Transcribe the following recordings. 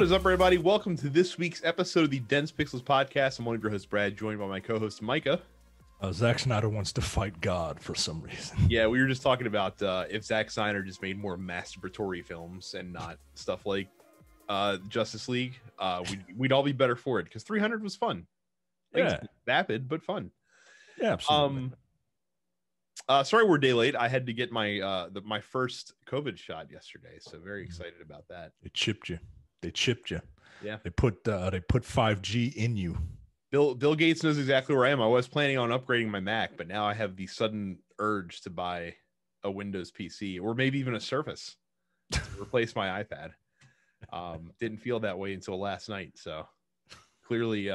is up, everybody? Welcome to this week's episode of the Dense Pixels podcast. I'm one of your hosts, Brad, joined by my co-host, Micah. Zack Snyder wants to fight God for some reason. Yeah, we were just talking about if Zack Snyder just made more masturbatory films and not stuff like Justice League, we'd all be better for it, because 300 was fun. Yeah. Vapid, but fun. Yeah, absolutely. Sorry we're a day late. I had to get my my first COVID shot yesterday, so very excited about that. They chipped you. Yeah. They put 5G in you. Bill Gates knows exactly where I am. I was planning on upgrading my Mac, but now I have the sudden urge to buy a Windows PC or maybe even a Surface to replace my iPad. Didn't feel that way until last night, so clearly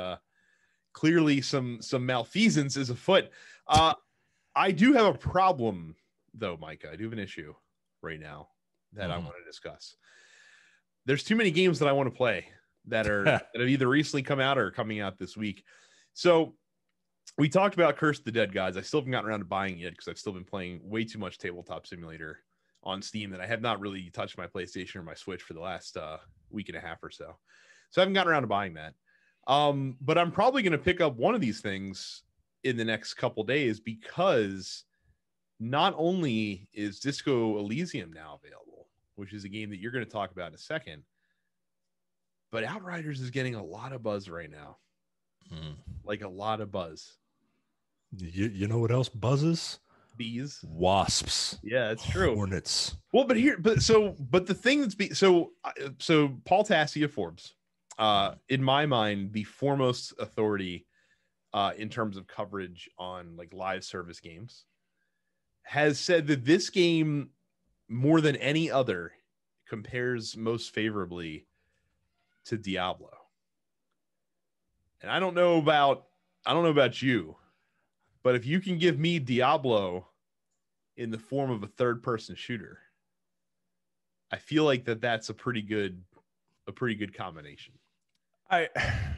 some malfeasance is afoot. I do have a problem though, Micah. I do have an issue right now that I want to discuss. There's too many games that I want to play that have either recently come out or are coming out this week. So we talked about Curse of the Dead Gods. I still haven't gotten around to buying it because I've still been playing way too much Tabletop Simulator on Steam that I have not really touched my PlayStation or my Switch for the last week and a half or so. So I haven't gotten around to buying that. But I'm probably going to pick up one of these things in the next couple days, because not only is Disco Elysium now available, which is a game that you're going to talk about in a second, but Outriders is getting a lot of buzz right now. Like a lot of buzz. You know what else buzzes? Bees. Wasps. Yeah, it's true. Hornets. Well, but the thing that's so Paul Tassi of Forbes, in my mind, the foremost authority in terms of coverage on like live service games, has said that this game, more than any other, compares most favorably to Diablo. And I don't know about you, but if you can give me Diablo in the form of a third-person shooter, I feel like that's a pretty good combination.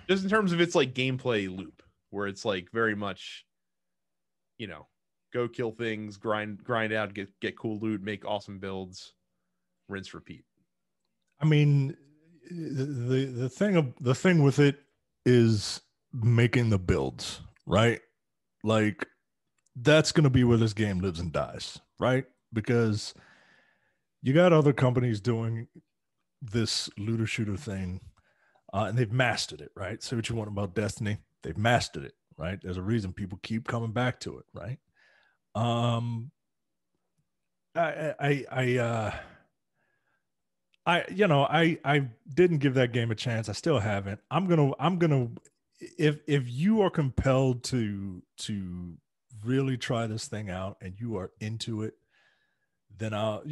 Just in terms of its like gameplay loop, where it's like very much, go kill things, grind out, get cool loot, make awesome builds, rinse, repeat. I mean, the thing with it is making the builds, right? Like, that's going to be where this game lives and dies, right? Because you got other companies doing this looter shooter thing, and they've mastered it, right? Say what you want about Destiny, they've mastered it, right? There's a reason people keep coming back to it, right? I didn't give that game a chance. I still haven't. I'm gonna if you are compelled to really try this thing out and you are into it, then I'll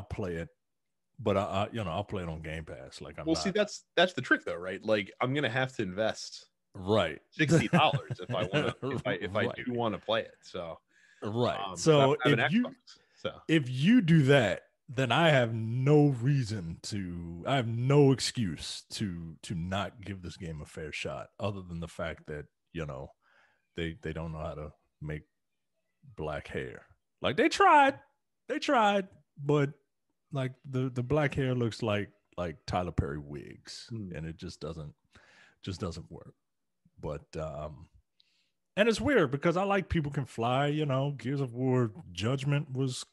play it. But I'll play it on Game Pass. Like see, that's the trick though, right? Like, I'm gonna have to invest $60 if I want to if I do want to play it. So so if you do that, then I have no excuse to not give this game a fair shot, other than the fact that they don't know how to make black hair. Like, they tried, but like the black hair looks like Tyler Perry wigs, and it just doesn't work. But and it's weird because I like People Can Fly. Gears of War Judgment was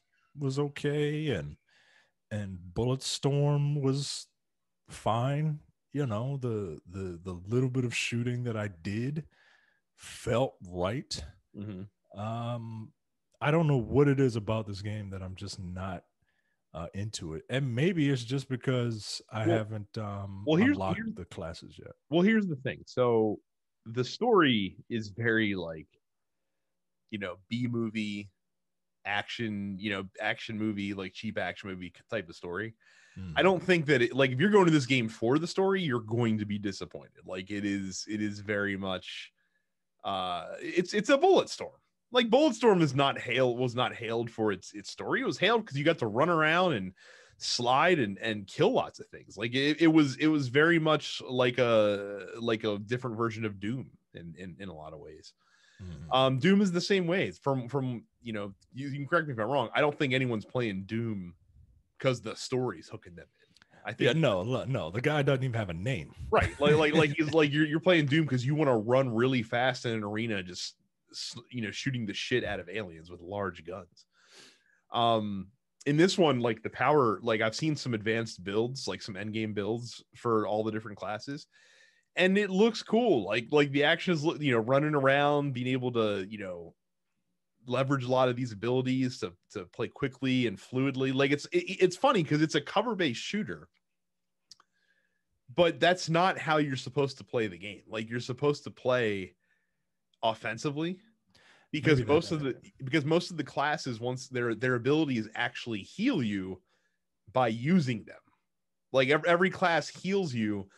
okay, and Bulletstorm was fine. The little bit of shooting that I did felt right. I don't know what it is about this game that I'm just not into it, and maybe it's just because I haven't unlocked the classes yet. Well, here's the thing. So the story is very like, B movie action, action movie, like cheap action movie type of story. I don't think that if you're going to this game for the story, you're going to be disappointed. Like, it is very much it's a Bulletstorm. Like, Bulletstorm was not hailed for its story. It was hailed because you got to run around and slide and kill lots of things. Like, it was very much like a different version of Doom in a lot of ways. Doom is the same way. From you can correct me if I'm wrong. I don't think anyone's playing Doom because the story's hooking them in. I Yeah, think no, the guy doesn't even have a name. right, like he's like you're playing Doom because you want to run really fast in an arena, just shooting the shit out of aliens with large guns. In this one, like the power, like I've seen some advanced builds, like some end game builds for all the different classes, and it looks cool. Like the action is running around, being able to leverage a lot of these abilities to play quickly and fluidly. Like it's funny because it's a cover based shooter, but that's not how you're supposed to play the game. Like you're supposed to play offensively because Maybe most of the classes, once their abilities actually heal you by using them. Like every class heals you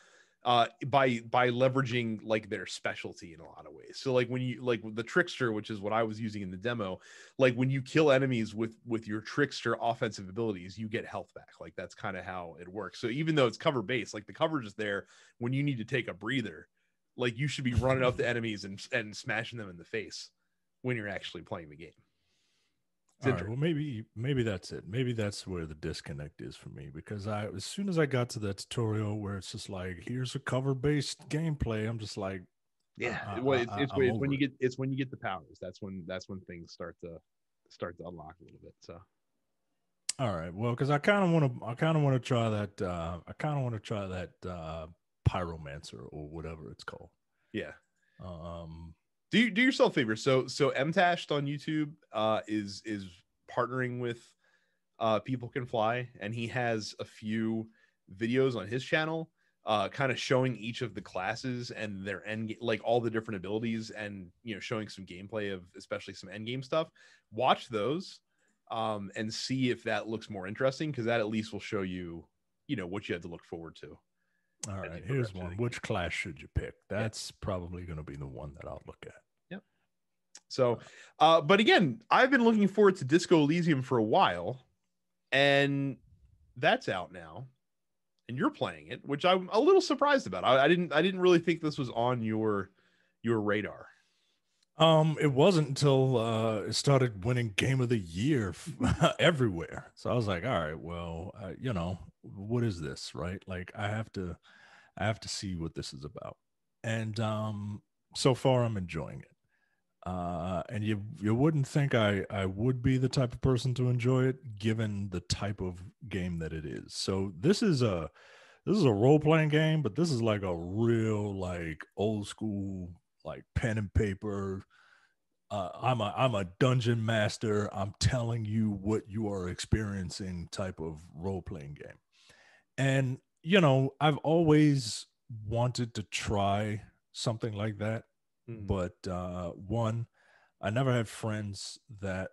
by leveraging like their specialty in a lot of ways. So like when you like the trickster, which is what I was using in the demo, like when you kill enemies with your trickster offensive abilities, you get health back. Like that's kind of how it works. So even though it's cover based, like the coverage is there when you need to take a breather, like you should be running up to enemies and smashing them in the face when you're actually playing the game. All right, well maybe that's it. Maybe that's where the disconnect is for me, because as soon as I got to that tutorial where it's just like, here's a cover based gameplay, I'm just like, yeah, I'm it's when over you it. get the powers. That's when things start to unlock a little bit. So All right, well, because I kind of want to try that. I kind of want to try that pyromancer or whatever it's called. yeah. Um, Do yourself a favor. So Mtashed on YouTube is partnering with People Can Fly, and he has a few videos on his channel kind of showing each of the classes and their like all the different abilities, and showing some gameplay of especially some end game stuff. Watch those and see if that looks more interesting, because that at least will show you what you have to look forward to. all right, here's one. Which class should you pick? That's probably going to be the one that I'll look at. Yep. So, but again, I've been looking forward to Disco Elysium for a while, and that's out now, and you're playing it, which I'm a little surprised about. I didn't really think this was on your radar. It wasn't until it started winning Game of the Year everywhere. So I was like, all right, well, what is this, right? Like I have to see what this is about. And so far I'm enjoying it. And you wouldn't think I would be the type of person to enjoy it given the type of game that it is. So this is a role-playing game, but this is like a real like old school like pen and paper. I'm a dungeon master. I'm telling you what you are experiencing type of role-playing game. And I've always wanted to try something like that, but one, I never had friends that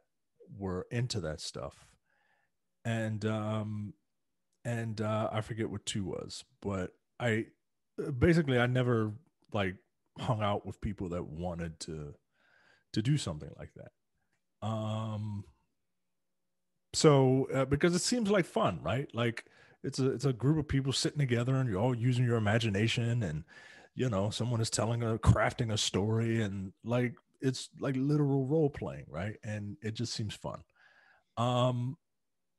were into that stuff, and I forget what two was, but I basically I never like hung out with people that wanted to do something like that. So because it seems like fun, right? Like it's a group of people sitting together and you're all using your imagination, and someone is crafting a story, and like it's like literal role playing, right? And it just seems fun.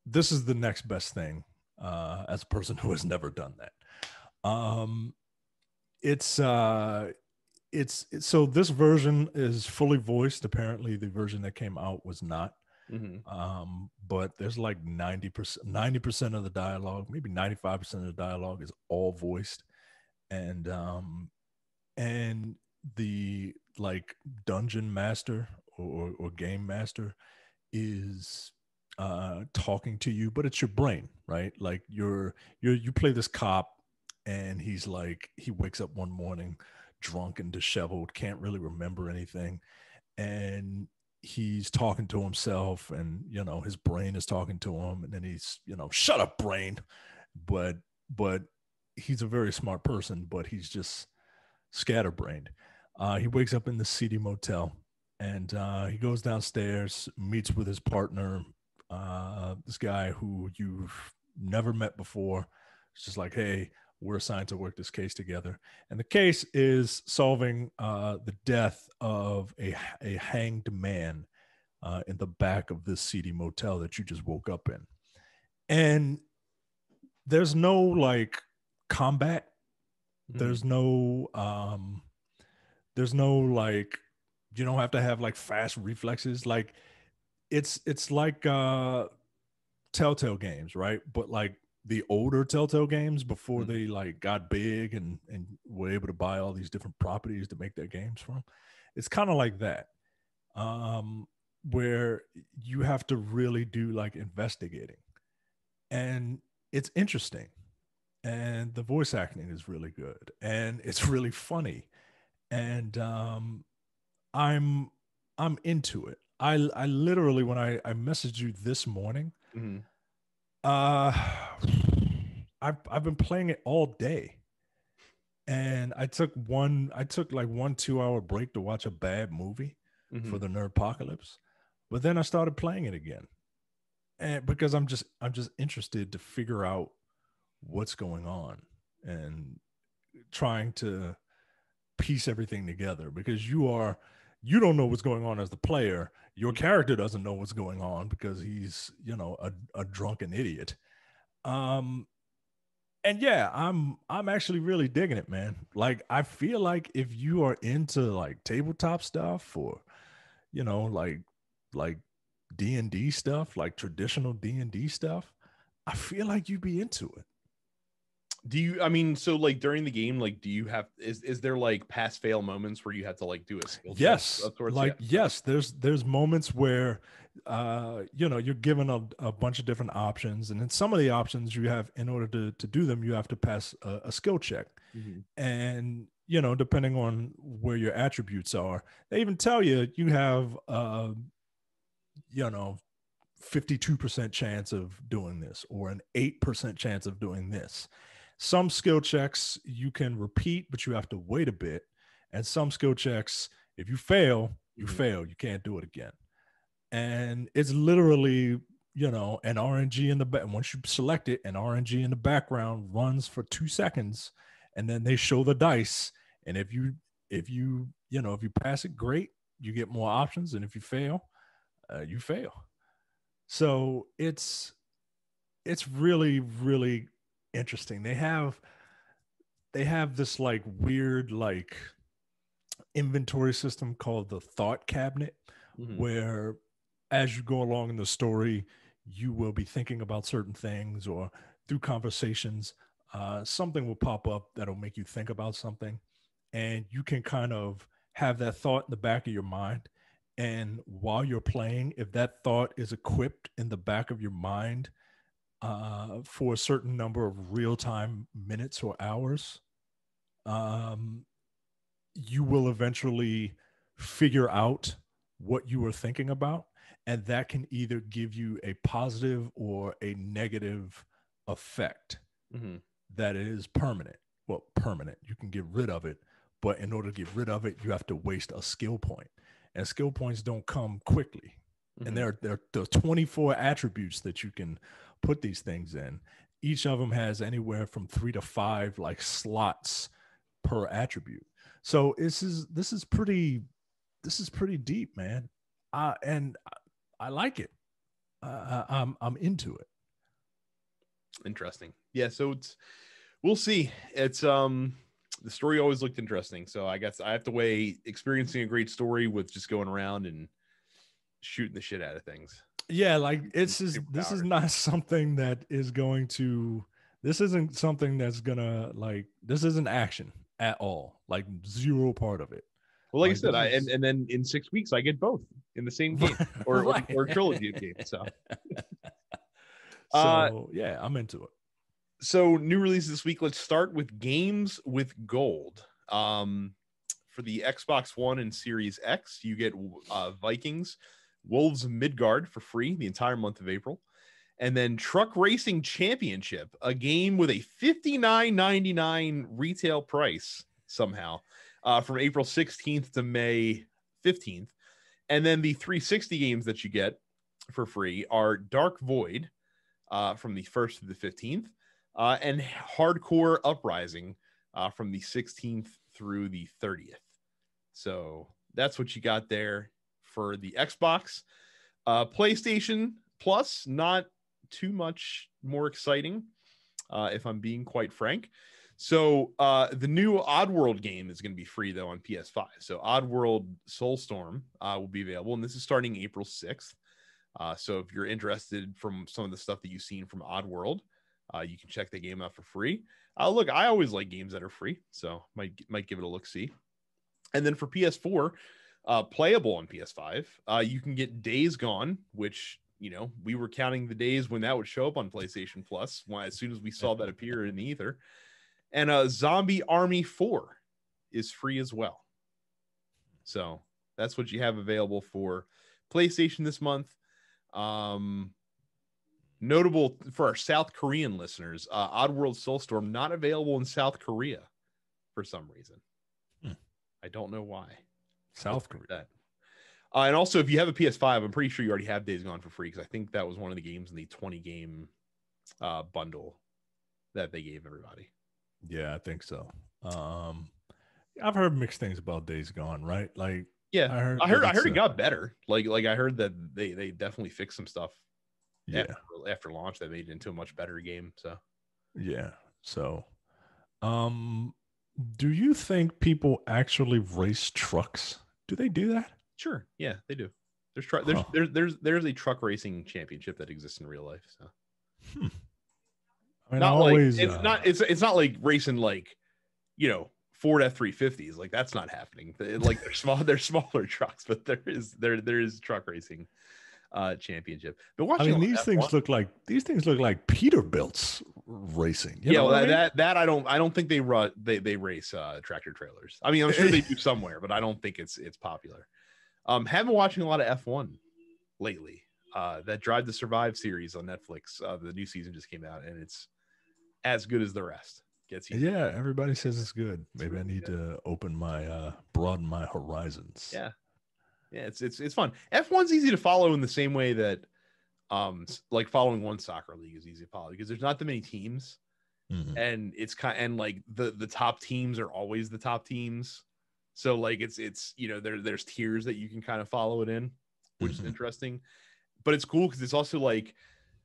This is the next best thing as a person who has never done that. It's so this version is fully voiced. Apparently the version that came out was not. But there's like 90% of the dialogue, maybe 95% of the dialogue is all voiced, and the like dungeon master or game master is talking to you, but it's your brain, right? Like you play this cop, and he's like, he wakes up one morning drunk and disheveled, can't really remember anything, and he's talking to himself, and his brain is talking to him, and then he's shut up brain, but he's a very smart person, but he's just scatterbrained. He wakes up in the seedy motel, and he goes downstairs, meets with his partner, this guy who you've never met before. It's just like, hey, we're assigned to work this case together, and the case is solving the death of a hanged man in the back of this seedy motel that you just woke up in. And there's no like combat. Mhm. There's no like you don't have to have like fast reflexes. Like it's like Telltale games, right? But like the older Telltale games before Mhm. they like got big and were able to buy all these different properties to make their games from. It's kind of like that. Um where you have to really do like investigating. And it's interesting. And the voice acting is really good and it's really funny. And I'm I'm into it. I literally when I messaged you this morning, Mhm. uh I've been playing it all day. And I took like 1 2 hour break to watch a bad movie for Mhm. the Nerdpocalypse. But then I started playing it again. And because I'm just interested to figure out what's going on and trying to piece everything together because you don't know what's going on as the player. Your character doesn't know what's going on because he's a drunken idiot. um and yeah, I'm actually really digging it, man. Like I feel like if you are into like tabletop stuff or like D&D stuff, like traditional D&D stuff, I feel like you'd be into it. Do you, I mean, so like during the game, like, do you have, is there like pass fail moments where you have to like do a skill check Yes, of sorts? Yeah. like yes, there's moments where you're given a bunch of different options, and in some of the options you have in order to do them, you have to pass a skill check. Mhm. And depending on where your attributes are, they even tell you you have you know 52% chance of doing this or an 8% chance of doing this. Some skill checks you can repeat, but you have to wait a bit. And some skill checks, if you fail, you Mhm. fail. You can't do it again. And it's literally, an RNG in the back. Once you select it, an RNG in the background runs for 2 seconds, and then they show the dice. And if you pass it, great, you get more options. And if you fail, you fail. So it's really really interesting. They have this like weird like inventory system called the thought cabinet, Mhm. where as you go along in the story you will be thinking about certain things, or through conversations something will pop up that'll make you think about something, and you can kind of have that thought in the back of your mind. And while you're playing, if that thought is equipped in the back of your mind for a certain number of real time minutes or hours, um, you will eventually figure out what you were thinking about. And that can either give you a positive or a negative effect Mhm. that is permanent. Well, permanent. You can get rid of it, but in order to get rid of it, you have to waste a skill point. And skill points don't come quickly. And Mhm. there are 24 attributes that you can put these things in. Each of them has anywhere from 3 to 5 like slots per attribute. So this is pretty deep, man. And I like it. I'm into it. Interesting. Yeah. So we'll see. It's, the story always looked interesting. So I guess I have to weigh experiencing a great story with just going around and shooting the shit out of things. Yeah, like And this is superpowers. not something that is going to. This isn't something that's gonna like. This isn't action at all. Like zero part of it. Well, like I Like said, this is and then in 6 weeks I get both in the same game, right. or a trilogy of games. So, uh, So yeah, I'm into it. so new releases this week. Let's start with games with gold. For the Xbox One and Series X, you get Vikings, Wolves of Midgard for free the entire month of April, and then Truck Racing Championship, a game with a $59.99 retail price somehow, from April 16th to May 15th. And then the 360 games that you get for free are Dark Void, from the 1st to the 15th, and Hardcore Uprising, from the 16th through the 30th. So that's what you got there for the Xbox. PlayStation Plus, not too much more exciting. if I'm being quite frank. So the new Oddworld game is going to be free though on PS5. So Oddworld Soulstorm will be available, and this is starting April 6th. So if you're interested from some of the stuff that you've seen from Oddworld, you can check the game out for free. Look, I always like games that are free, so might give it a look see. And then for PS4, playable on PS5, you can get Days Gone, which we were counting the days when that would show up on PlayStation Plus. As soon as we saw that appear in the ether, and Zombie Army 4 is free as well. So that's what you have available for PlayStation this month. Notable for our South Korean listeners, Oddworld Soulstorm not available in South Korea for some reason. I don't know why. South Korea. That. And also, if you have a PS5, I'm pretty sure you already have Days Gone for free, because I think that was one of the games in the 20 game bundle that they gave everybody. Yeah, I think so. I've heard mixed things about Days Gone, right? Like, yeah, I heard it got better. Like I heard that they definitely fixed some stuff. Yeah. After launch, that made it into a much better game. So yeah. So, do you think people actually race trucks? Do they do that? Sure. Yeah, they do. There's a truck racing championship that exists in real life. So, I mean, not always, like it's not like racing like Ford F-350s. Like that's not happening. Like they're smaller trucks, but there is truck racing championship. But watching, these things look like Peterbilt's racing. That I don't think they race tractor trailers. I mean, I'm sure they do somewhere, but I don't think it's popular. Have been watching a lot of F1 lately. That Drive to Survive series on Netflix. The new season just came out, and it's as good as the rest. Yeah, everybody says it's good. Maybe I need to broaden my horizons. Yeah, it's fun. F1's easy to follow in the same way that like following one soccer league is easy to follow, because there's not that many teams, and it's and like the top teams are always the top teams. So like it's there's tiers that you can kind of follow it in, which is interesting. But it's cool because it's also like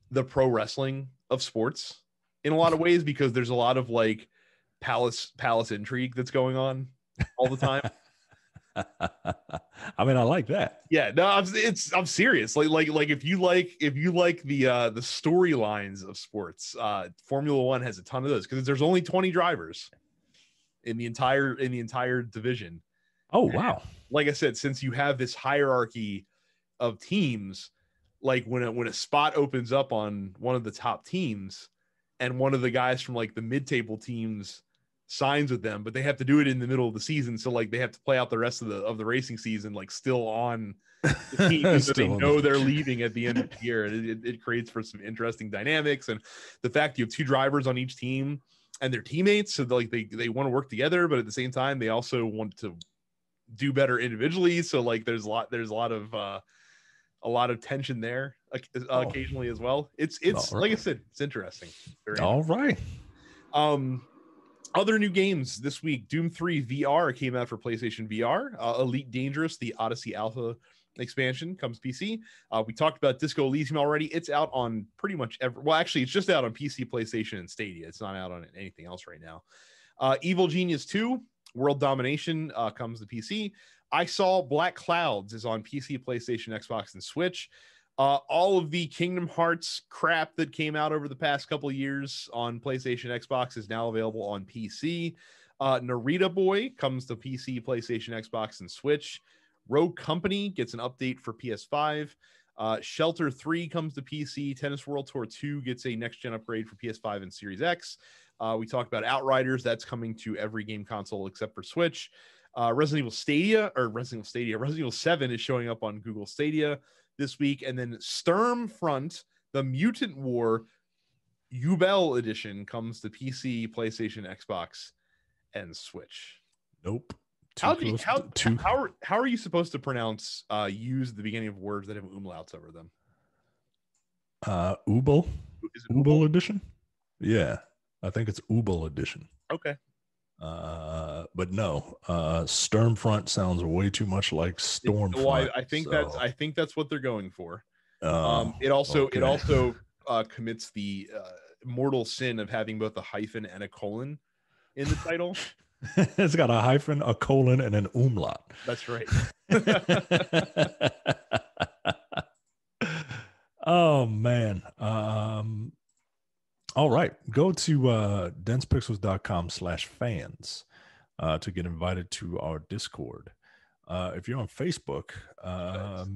the pro wrestling of sports in a lot of ways, because there's a lot of like palace intrigue that's going on all the time. I mean, I like that. Yeah, no, I'm serious. Like if you like the storylines of sports, Formula One has a ton of those, because there's only 20 drivers in the entire division. Oh wow! And like I said, since you have this hierarchy of teams, like when a spot opens up on one of the top teams, and one of the guys from like the mid-table teams signs with them, but they have to do it in the middle of the season, so like they have to play out the rest of the racing season like still on the team, so they know they're leaving at the end of the year. It creates for some interesting dynamics, and the fact you have two drivers on each team and their teammates, so like they want to work together, but at the same time they also want to do better individually. So like there's a lot of tension there occasionally as well. It's like I said, it's interesting. All right. Other new games this week: Doom 3 VR came out for PlayStation VR. Elite Dangerous, the Odyssey Alpha expansion, comes PC. We talked about Disco Elysium already. It's out on pretty much actually it's just out on PC, PlayStation, and Stadia. It's not out on anything else right now. Evil Genius 2 World Domination comes to PC. I Saw Black Clouds is on PC, PlayStation, Xbox, and Switch. All of the Kingdom Hearts crap that came out over the past couple of years on PlayStation, Xbox is now available on PC. Narita Boy comes to PC, PlayStation, Xbox, and Switch. Rogue Company gets an update for PS5. Shelter 3 comes to PC. Tennis World Tour 2 gets a next-gen upgrade for PS5 and Series X. We talked about Outriders. That's coming to every game console except for Switch. Resident Evil 7 is showing up on Google Stadia this week. And then Stormfront, the Mutant War Yubel edition, comes to PC, PlayStation, Xbox, and Switch. Nope. How are you supposed to pronounce use the beginning of words that have umlauts over them? Ubel? Is it Ubel edition? Yeah, I think it's Ubel edition. Okay. But no, Stormfront sounds way too much like Stormfront. Well, I think that's what they're going for. It also commits the mortal sin of having both a hyphen and a colon in the title. It's got a hyphen, a colon, and an umlaut. That's right. Oh man. All right. Go to densepixels.com/fans to get invited to our Discord. If you're on Facebook,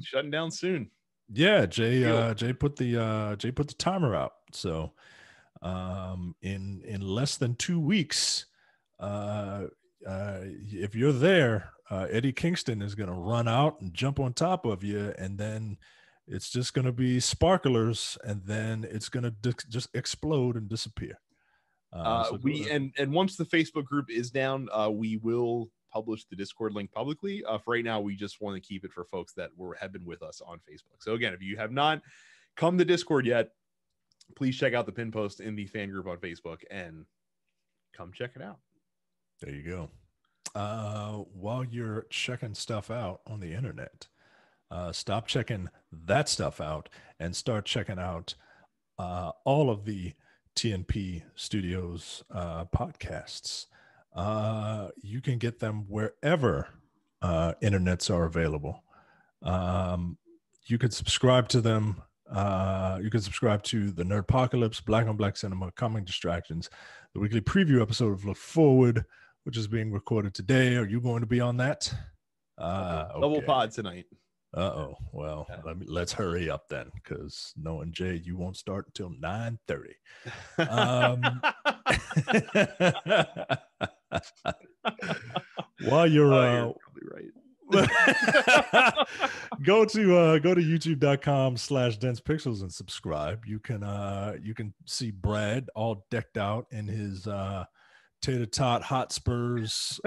shutting down soon. Yeah, Jay put the timer out. So in less than 2 weeks, if you're there, Eddie Kingston is going to run out and jump on top of you, and then it's just going to be sparklers, and then it's going to just explode and disappear. And once the Facebook group is down, we will publish the Discord link publicly. For right now, we just want to keep it for folks that have been with us on Facebook. So again, if you have not come to Discord yet, please check out the pin post in the fan group on Facebook and come check it out. There you go. While you're checking stuff out on the internet, stop checking that stuff out and start checking out all of the TNP Studios podcasts. You can get them wherever internets are available. You can subscribe to them. You can subscribe to the Nerdpocalypse, Black on Black Cinema, Comic Distractions, the weekly preview episode of Look Forward, which is being recorded today. Are you going to be on that? Double pod tonight. Well, let's hurry up then, because knowing Jay, you won't start until 9:30. While you're probably right. go to youtube.com/densepixels and subscribe. You can see Brad all decked out in his Tater Tot Hotspurs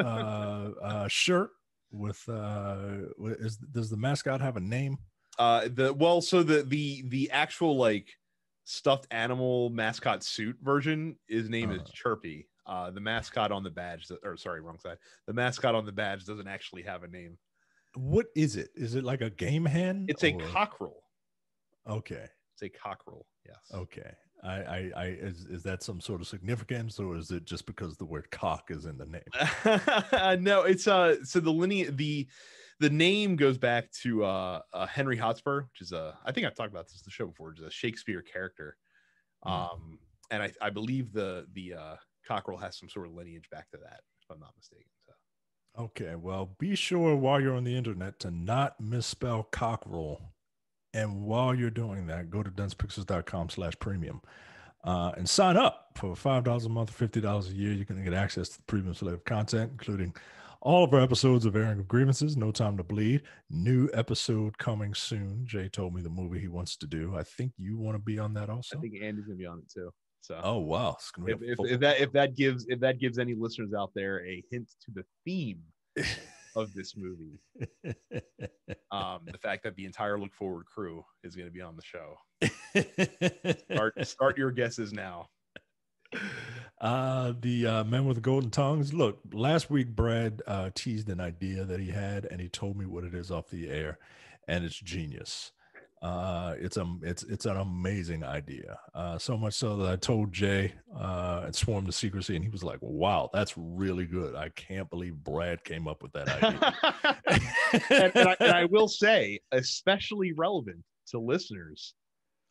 shirt with does the mascot have a name? The actual like stuffed animal mascot suit version, his name is Chirpy. The mascot on the badge, wrong side. The mascot on the badge doesn't actually have a name. What is it? Is it like a game hen? It's a cockerel. Okay. It's a cockerel. Yes. Okay. Is that some sort of significance, or is it just because the word cock is in the name? No, it's so the name goes back to Henry Hotspur, which is I think I've talked about this in the show before, which is a Shakespeare character. And I believe the cockerel has some sort of lineage back to that, if I'm not mistaken. So. Okay, well, be sure while you're on the internet to not misspell cockerel. And while you're doing that, go to densepixels.com/premium and sign up for $5 a month, $50 a year. You're going to get access to the premium selective content, including all of our episodes of Airing of Grievances, No Time to Bleed, new episode coming soon. Jay told me the movie he wants to do. I think you want to be on that also. I think Andy's going to be on it too. So, oh wow, it's gonna be if that gives any listeners out there a hint to the theme of this movie, the fact that the entire Look Forward crew is going to be on the show. Start your guesses now. The Men with the Golden Tongues. Look, last week Brad teased an idea that he had, and he told me what it is off the air, and it's genius. It's an amazing idea. So much so that I told Jay and swore him to secrecy, and he was like, "Wow, that's really good. I can't believe Brad came up with that idea." and I will say, especially relevant to listeners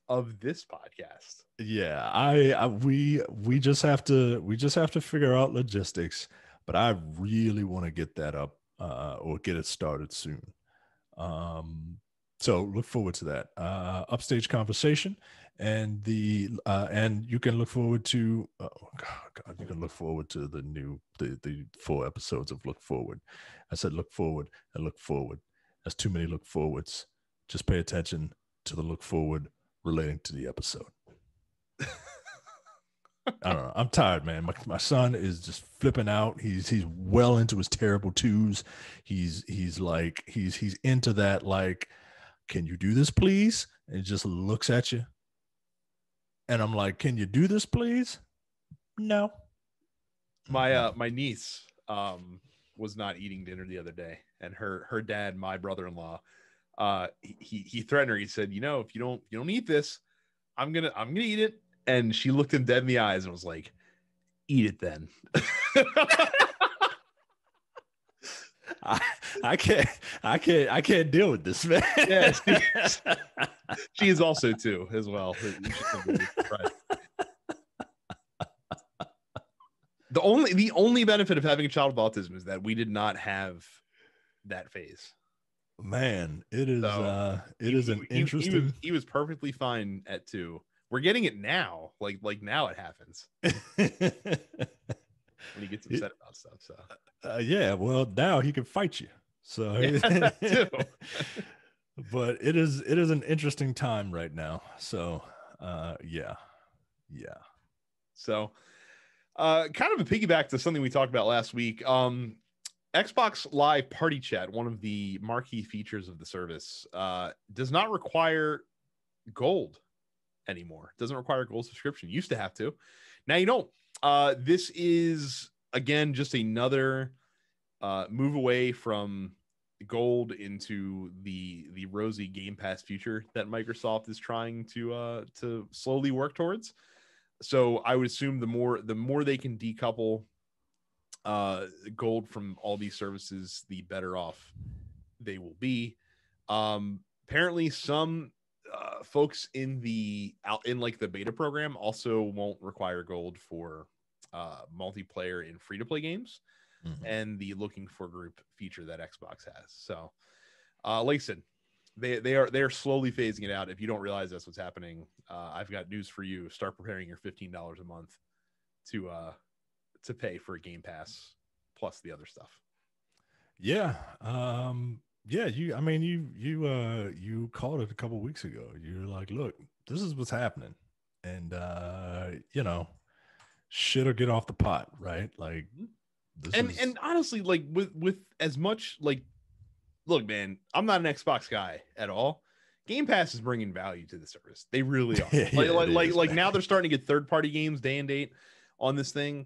of this podcast. Yeah, we just have to figure out logistics, but I really want to get that up or get it started soon. So look forward to that upstage conversation, and and you can look forward to you can look forward to the 4 episodes of Look Forward. I said look forward and look forward. That's too many look forwards. Just pay attention to the look forward relating to the episode. I don't know. I'm tired, man. My son is just flipping out. He's well into his terrible twos. He's into that, like, can you do this, please? And he just looks at you. And I'm like, can you do this, please? No. My niece was not eating dinner the other day, and her dad, my brother-in-law, he threatened her. He said, if you don't eat this, I'm gonna eat it, And she looked him dead in the eyes and was like, eat it then. I can't deal with this, man. Yes, she is also too as well. The only benefit of having a child with autism is that we did not have that phase. Man, it is an interesting. He was perfectly fine at 2. We're getting it now, like now it happens when he gets upset about stuff. So yeah, well, now he can fight you. So yeah, too. But it is an interesting time right now. So yeah. So kind of a piggyback to something we talked about last week. Xbox Live Party Chat, one of the marquee features of the service, does not require gold anymore. Doesn't require a gold subscription. Used to have to. Now you don't. This is again just another move away from gold into the rosy Game Pass future that Microsoft is trying to slowly work towards. So I would assume the more they can decouple gold from all these services, the better off they will be. Apparently some folks in the beta program also won't require gold for multiplayer in free-to-play games, and the looking for group feature that Xbox has. So like I said, they are slowly phasing it out. If you don't realize that's what's happening, I've got news for you. Start preparing your $15 a month to pay for a Game Pass plus the other stuff. Yeah. Yeah, you called it a couple of weeks ago. You're like, look, this is what's happening. And shit or get off the pot, right? Like and honestly, like with as much like, look, man, I'm not an Xbox guy at all. Game Pass is bringing value to the service. They really are. Like now they're starting to get third-party games day and date on this thing.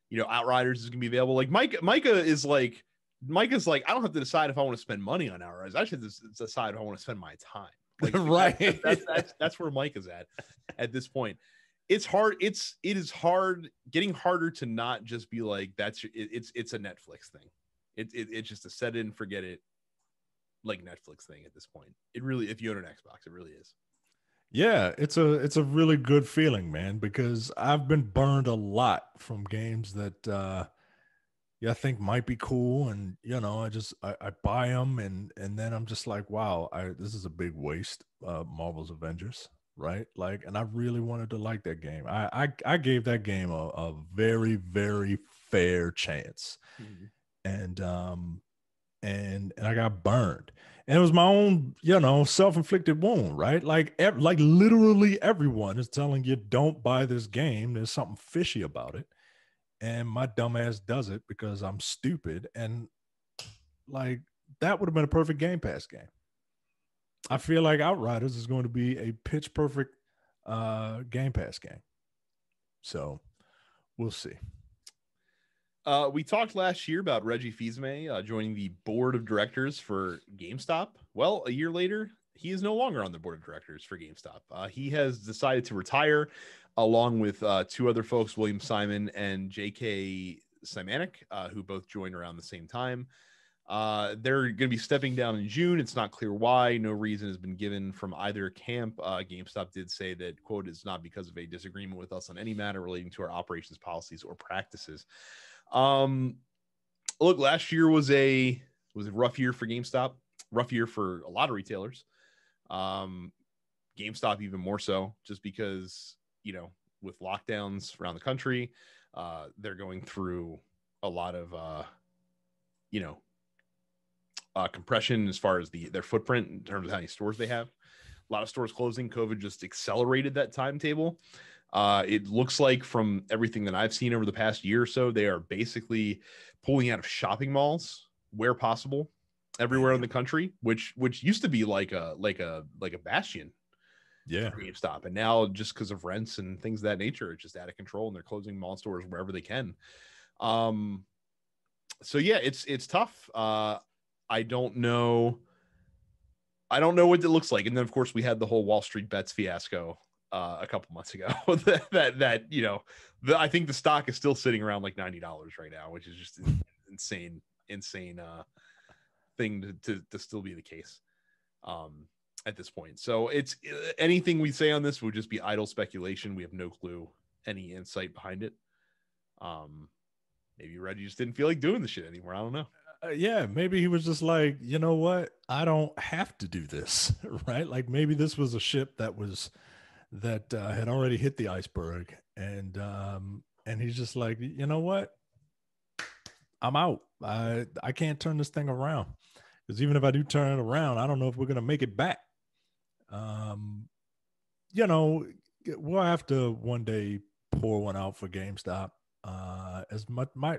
You know, Outriders is gonna be available. Like Micah's like, I don't have to decide if I want to spend money on Outriders. I should decide if I want to spend my time. Like, right. That's where Micah's at this point. It's hard. It is hard, getting harder to not just be like, it's a Netflix thing. It's just a set it and forget it, like Netflix thing at this point. It really, if you own an Xbox, it really is. Yeah, it's a really good feeling, man, because I've been burned a lot from games that I think might be cool, and I buy them, and then I'm just like, wow, this is a big waste. Marvel's Avengers, right? Like, and I really wanted to like that game. I gave that game a very, very fair chance, and I got burned. And it was my own, self-inflicted wound, right? Like literally everyone is telling you, don't buy this game. There's something fishy about it. And my dumbass does it because I'm stupid. And like, that would have been a perfect Game Pass game. I feel like Outriders is going to be a pitch perfect Game Pass game. So we'll see. We talked last year about Reggie Fils-Aimé joining the board of directors for GameStop. Well, a year later, he is no longer on the board of directors for GameStop. He has decided to retire, along with 2 other folks, William Simon and J.K. Simanek, who both joined around the same time. They're going to be stepping down in June. It's not clear why. No reason has been given from either camp. GameStop did say that, quote, it's not because of a disagreement with us on any matter relating to our operations policies or practices. Look, last year was a rough year for GameStop, rough year for a lot of retailers. GameStop even more so, just because, with lockdowns around the country, they're going through a lot of, compression as far as their footprint in terms of how many stores they have. A lot of stores closing. COVID just accelerated that timetable. It looks like from everything that I've seen over the past year or so, they are basically pulling out of shopping malls where possible, everywhere in the country, which used to be like a bastion. Yeah. For GameStop. And now, just because of rents and things of that nature, it's just out of control, and they're closing mall stores wherever they can. So yeah, it's tough. I don't know what it looks like. And then of course we had the whole Wall Street Bets fiasco a couple months ago. that I think the stock is still sitting around like $90 right now, which is just insane thing to still be the case at this point. So it's anything we say on this would just be idle speculation. We have no clue any insight behind it. Maybe Reggie just didn't feel like doing the shit anymore. I don't know. Yeah, maybe he was just like, you know what? I don't have to do this, right? Like maybe this was a ship that had already hit the iceberg, and he's just like, you know what? I'm out. I can't turn this thing around, because even if I do turn it around, I don't know if we're gonna make it back. We'll have to one day pour one out for GameStop. As much my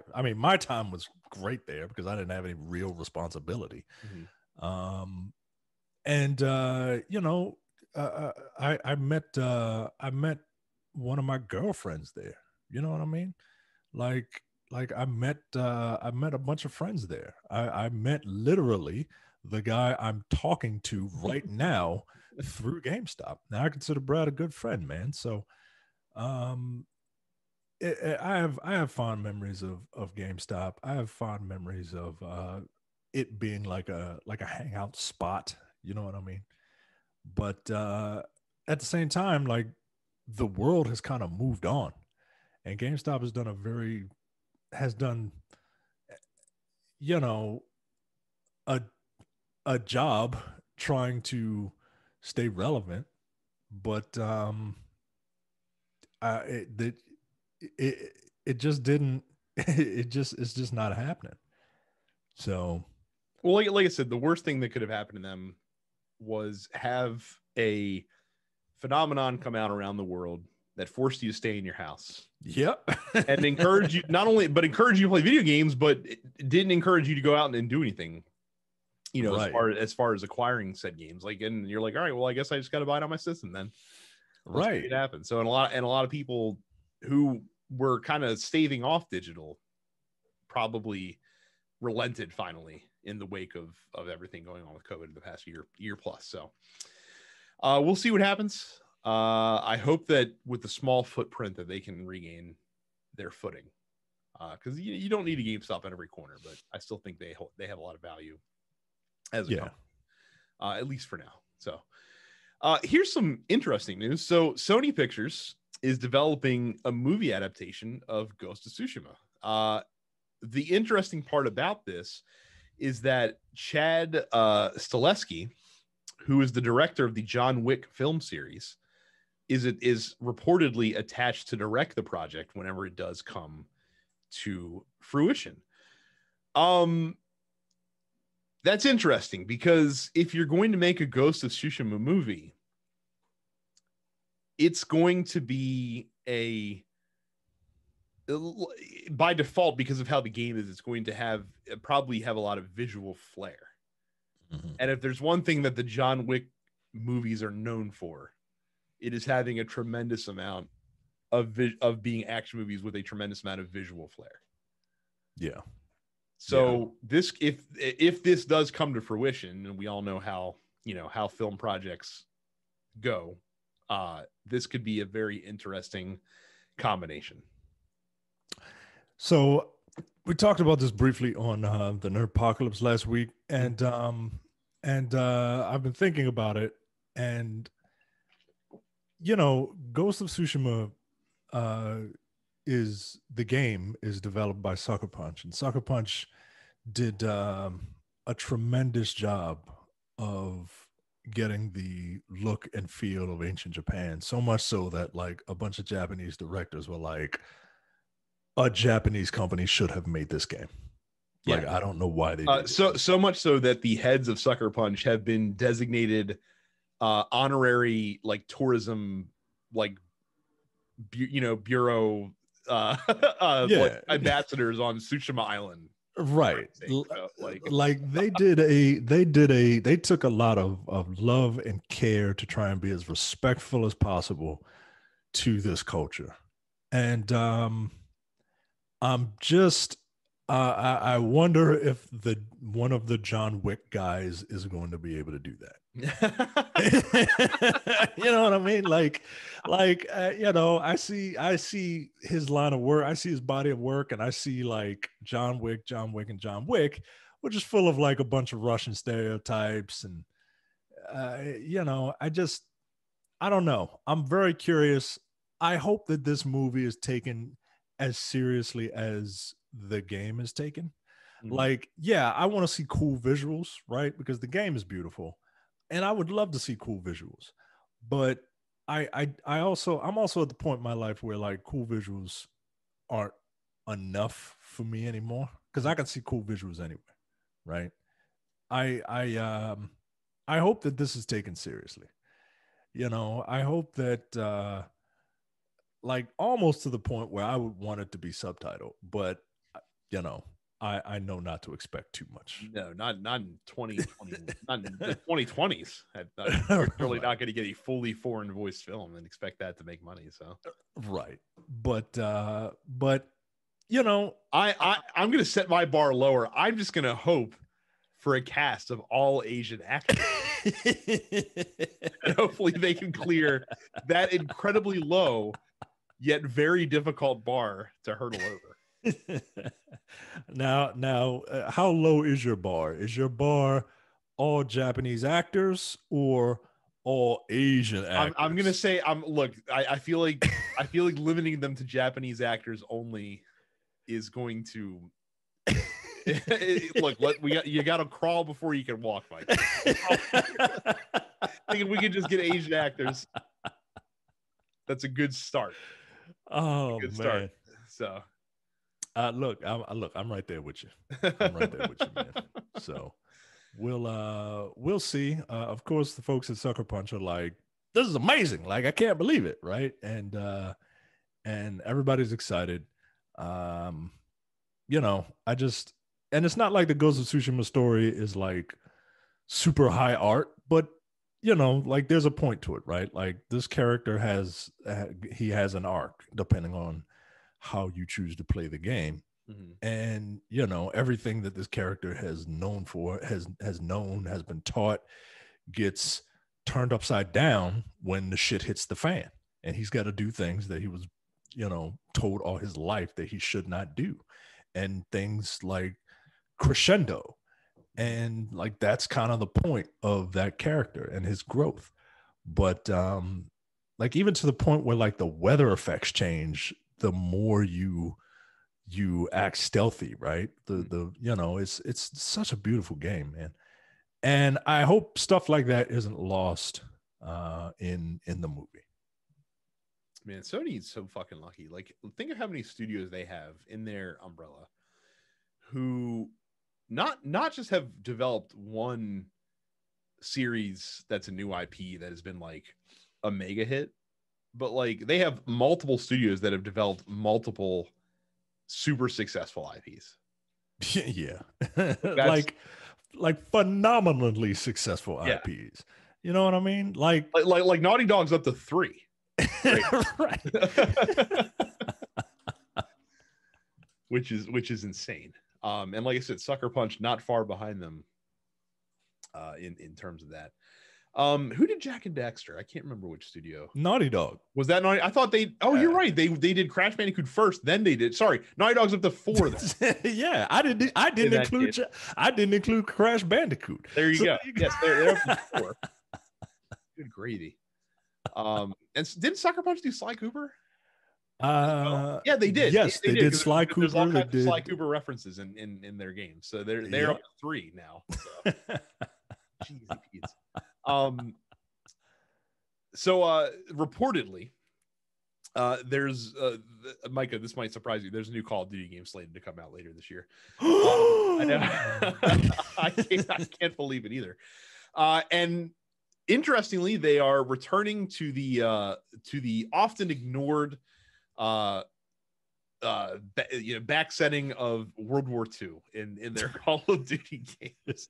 time was great there because I didn't have any real responsibility. Mm-hmm. I met one of my girlfriends there. You know what I mean? Like I met a bunch of friends there. I met literally the guy I'm talking to right now through GameStop. Now I consider Brad a good friend, man. So, I have fond memories of GameStop. I have fond memories of it being like a hangout spot. You know what I mean? But at the same time, like the world has kind of moved on, and GameStop has done a job trying to stay relevant, but it just didn't. It's just not happening. So, well, like I said, the worst thing that could have happened to them was have a phenomenon come out around the world that forced you to stay in your house. Yep. And encourage you encourage you to play video games, but it didn't encourage you to go out and do anything. Right. as far as acquiring said games, like, and you're like, all right, well, I guess I just got to buy it on my system then. Right. It happens. So, and a lot of people who were kind of staving off digital probably relented finally in the wake of everything going on with COVID in the past year plus. So we'll see what happens. I hope that with the small footprint that they can regain their footing, because you don't need a GameStop at every corner, but I still think they have a lot of value as a company, at least for now. So here's some interesting news. So Sony Pictures is developing a movie adaptation of Ghost of Tsushima. The interesting part about this is that Chad Stileski, who is the director of the John Wick film series, is reportedly attached to direct the project whenever it does come to fruition. That's interesting because if you're going to make a Ghost of Tsushima movie, it's going to be by default, because of how the game is, it's going to probably have a lot of visual flair. Mm-hmm. And if there's one thing that the John Wick movies are known for, it is having a tremendous amount of being action movies with a tremendous amount of visual flair. Yeah. So this, if this does come to fruition, and we all know how film projects go, this could be a very interesting combination. So we talked about this briefly on the Nerdpocalypse last week, and I've been thinking about it, and Ghost of Tsushima is developed by Sucker Punch, and Sucker Punch did a tremendous job of getting the look and feel of ancient Japan, so much so that like a bunch of Japanese directors were like, a Japanese company should have made this game. Like, I don't know why they did so much so that the heads of Sucker Punch have been designated honorary like tourism bureau like ambassadors on Sushima Island. Right. They took a lot of love and care to try and be as respectful as possible to this culture. And I'm just I wonder if the one of the John Wick guys is going to be able to do that. You know what I mean? You know, I see his line of work, I see his body of work, and I see like John Wick, John Wick, and John Wick, which is full of like a bunch of Russian stereotypes, and you know, I don't know. I'm very curious. I hope that this movie is taken as seriously as the game is taken. Like, yeah, I want to see cool visuals, right? Because the game is beautiful, and I would love to see cool visuals. But I'm also at the point in my life where like cool visuals aren't enough for me anymore because I can see cool visuals anyway, right? I I um I hope that this is taken seriously. You know, I hope that like almost to the point where I would want it to be subtitled, but you know, I know not to expect too much. No, not in 2020, not in the 2020s. You're really not going to get a fully foreign voiced film and expect that to make money. So right, but you know, I'm going to set my bar lower. I'm just going to hope for a cast of all Asian actors. And hopefully they can clear that incredibly low yet very difficult bar to hurdle over. now, how low is your bar? Is your bar all Japanese actors or all Asian actors? I'm gonna say I feel like limiting them to Japanese actors only is going to look. You got to crawl before you can walk, Mike. I think if we could just get Asian actors, that's a good start. Oh, good man. Start. So I'm right there with you. I'm right there with you, man. So we'll see. Of course, the folks at Sucker Punch are like, this is amazing. Like, I can't believe it, right? And everybody's excited. You know, and it's not like the Ghost of Tsushima story is like super high art, but you know, like there's a point to it, right? Like this character has an arc depending on how you choose to play the game. And you know, everything that this character has been taught gets turned upside down when the shit hits the fan, and he's got to do things that he was, you know, told all his life that he should not do, and things like crescendo. And like that's kind of the point of that character and his growth. But like even to the point where like the weather effects change the more you act stealthy, right? The you know, it's such a beautiful game, man. And I hope stuff like that isn't lost in the movie. Man, Sony is so fucking lucky. Like, think of how many studios they have in their umbrella who not just have developed one series that's a new IP that has been like a mega hit, but like they have multiple studios that have developed multiple super successful IPs. Yeah. like phenomenally successful IPs. You know what I mean? Like Naughty Dog's up to 3. Right. which is insane. And like I said, Sucker Punch not far behind them in terms of that. Who did Jack and Daxter? I can't remember which studio. Naughty Dog. Was that Naughty? I thought they. Oh, you're right. They did Crash Bandicoot first, then they did. Sorry, Naughty Dog's up to 4. Yeah, I didn't include Crash Bandicoot. There you go. Yes, they're up to 4. Good gravy. And didn't Sucker Punch do Sly Cooper? Yeah, they did. Yes, they did Sly Cooper. There's all kinds of Sly Cooper references in their game, so they're up to 3 now. So. Jeez, so reportedly, there's Micah. This might surprise you. There's a new Call of Duty game slated to come out later this year. I know. I can't believe it either. And interestingly, they are returning to the often ignored back setting of World War II in their Call of Duty games.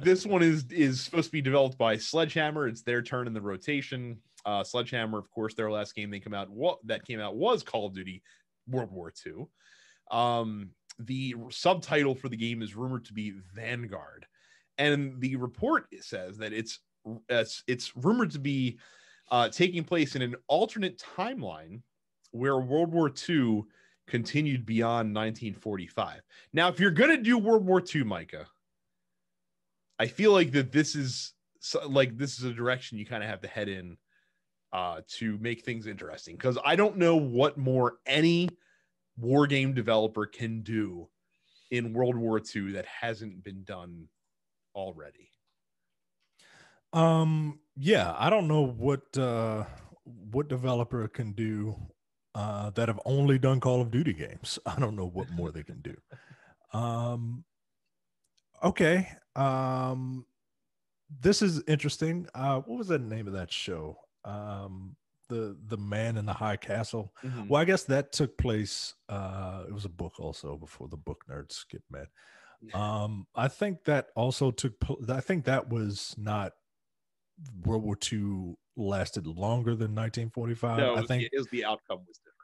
This one is supposed to be developed by Sledgehammer. It's their turn in the rotation. Sledgehammer, of course, their last game that came out was Call of Duty World War II. the subtitle for the game is rumored to be Vanguard, and the report says that it's rumored to be taking place in an alternate timeline where World War II continued beyond 1945. Now, if you're gonna do World War II, Micah, I feel like that this is a direction you kind of have to head in to make things interesting, because I don't know what more any war game developer can do in World War II that hasn't been done already. Yeah, I don't know what developer can do that have only done Call of Duty games. I don't know what more they can do. Okay. This is interesting. What was the name of that show? The Man in the High Castle. Mm-hmm. Well, I guess that took place. It was a book also, before the book nerds get mad. I think that also I think that was not World War II lasted longer than 1945. No, I think the outcome was different.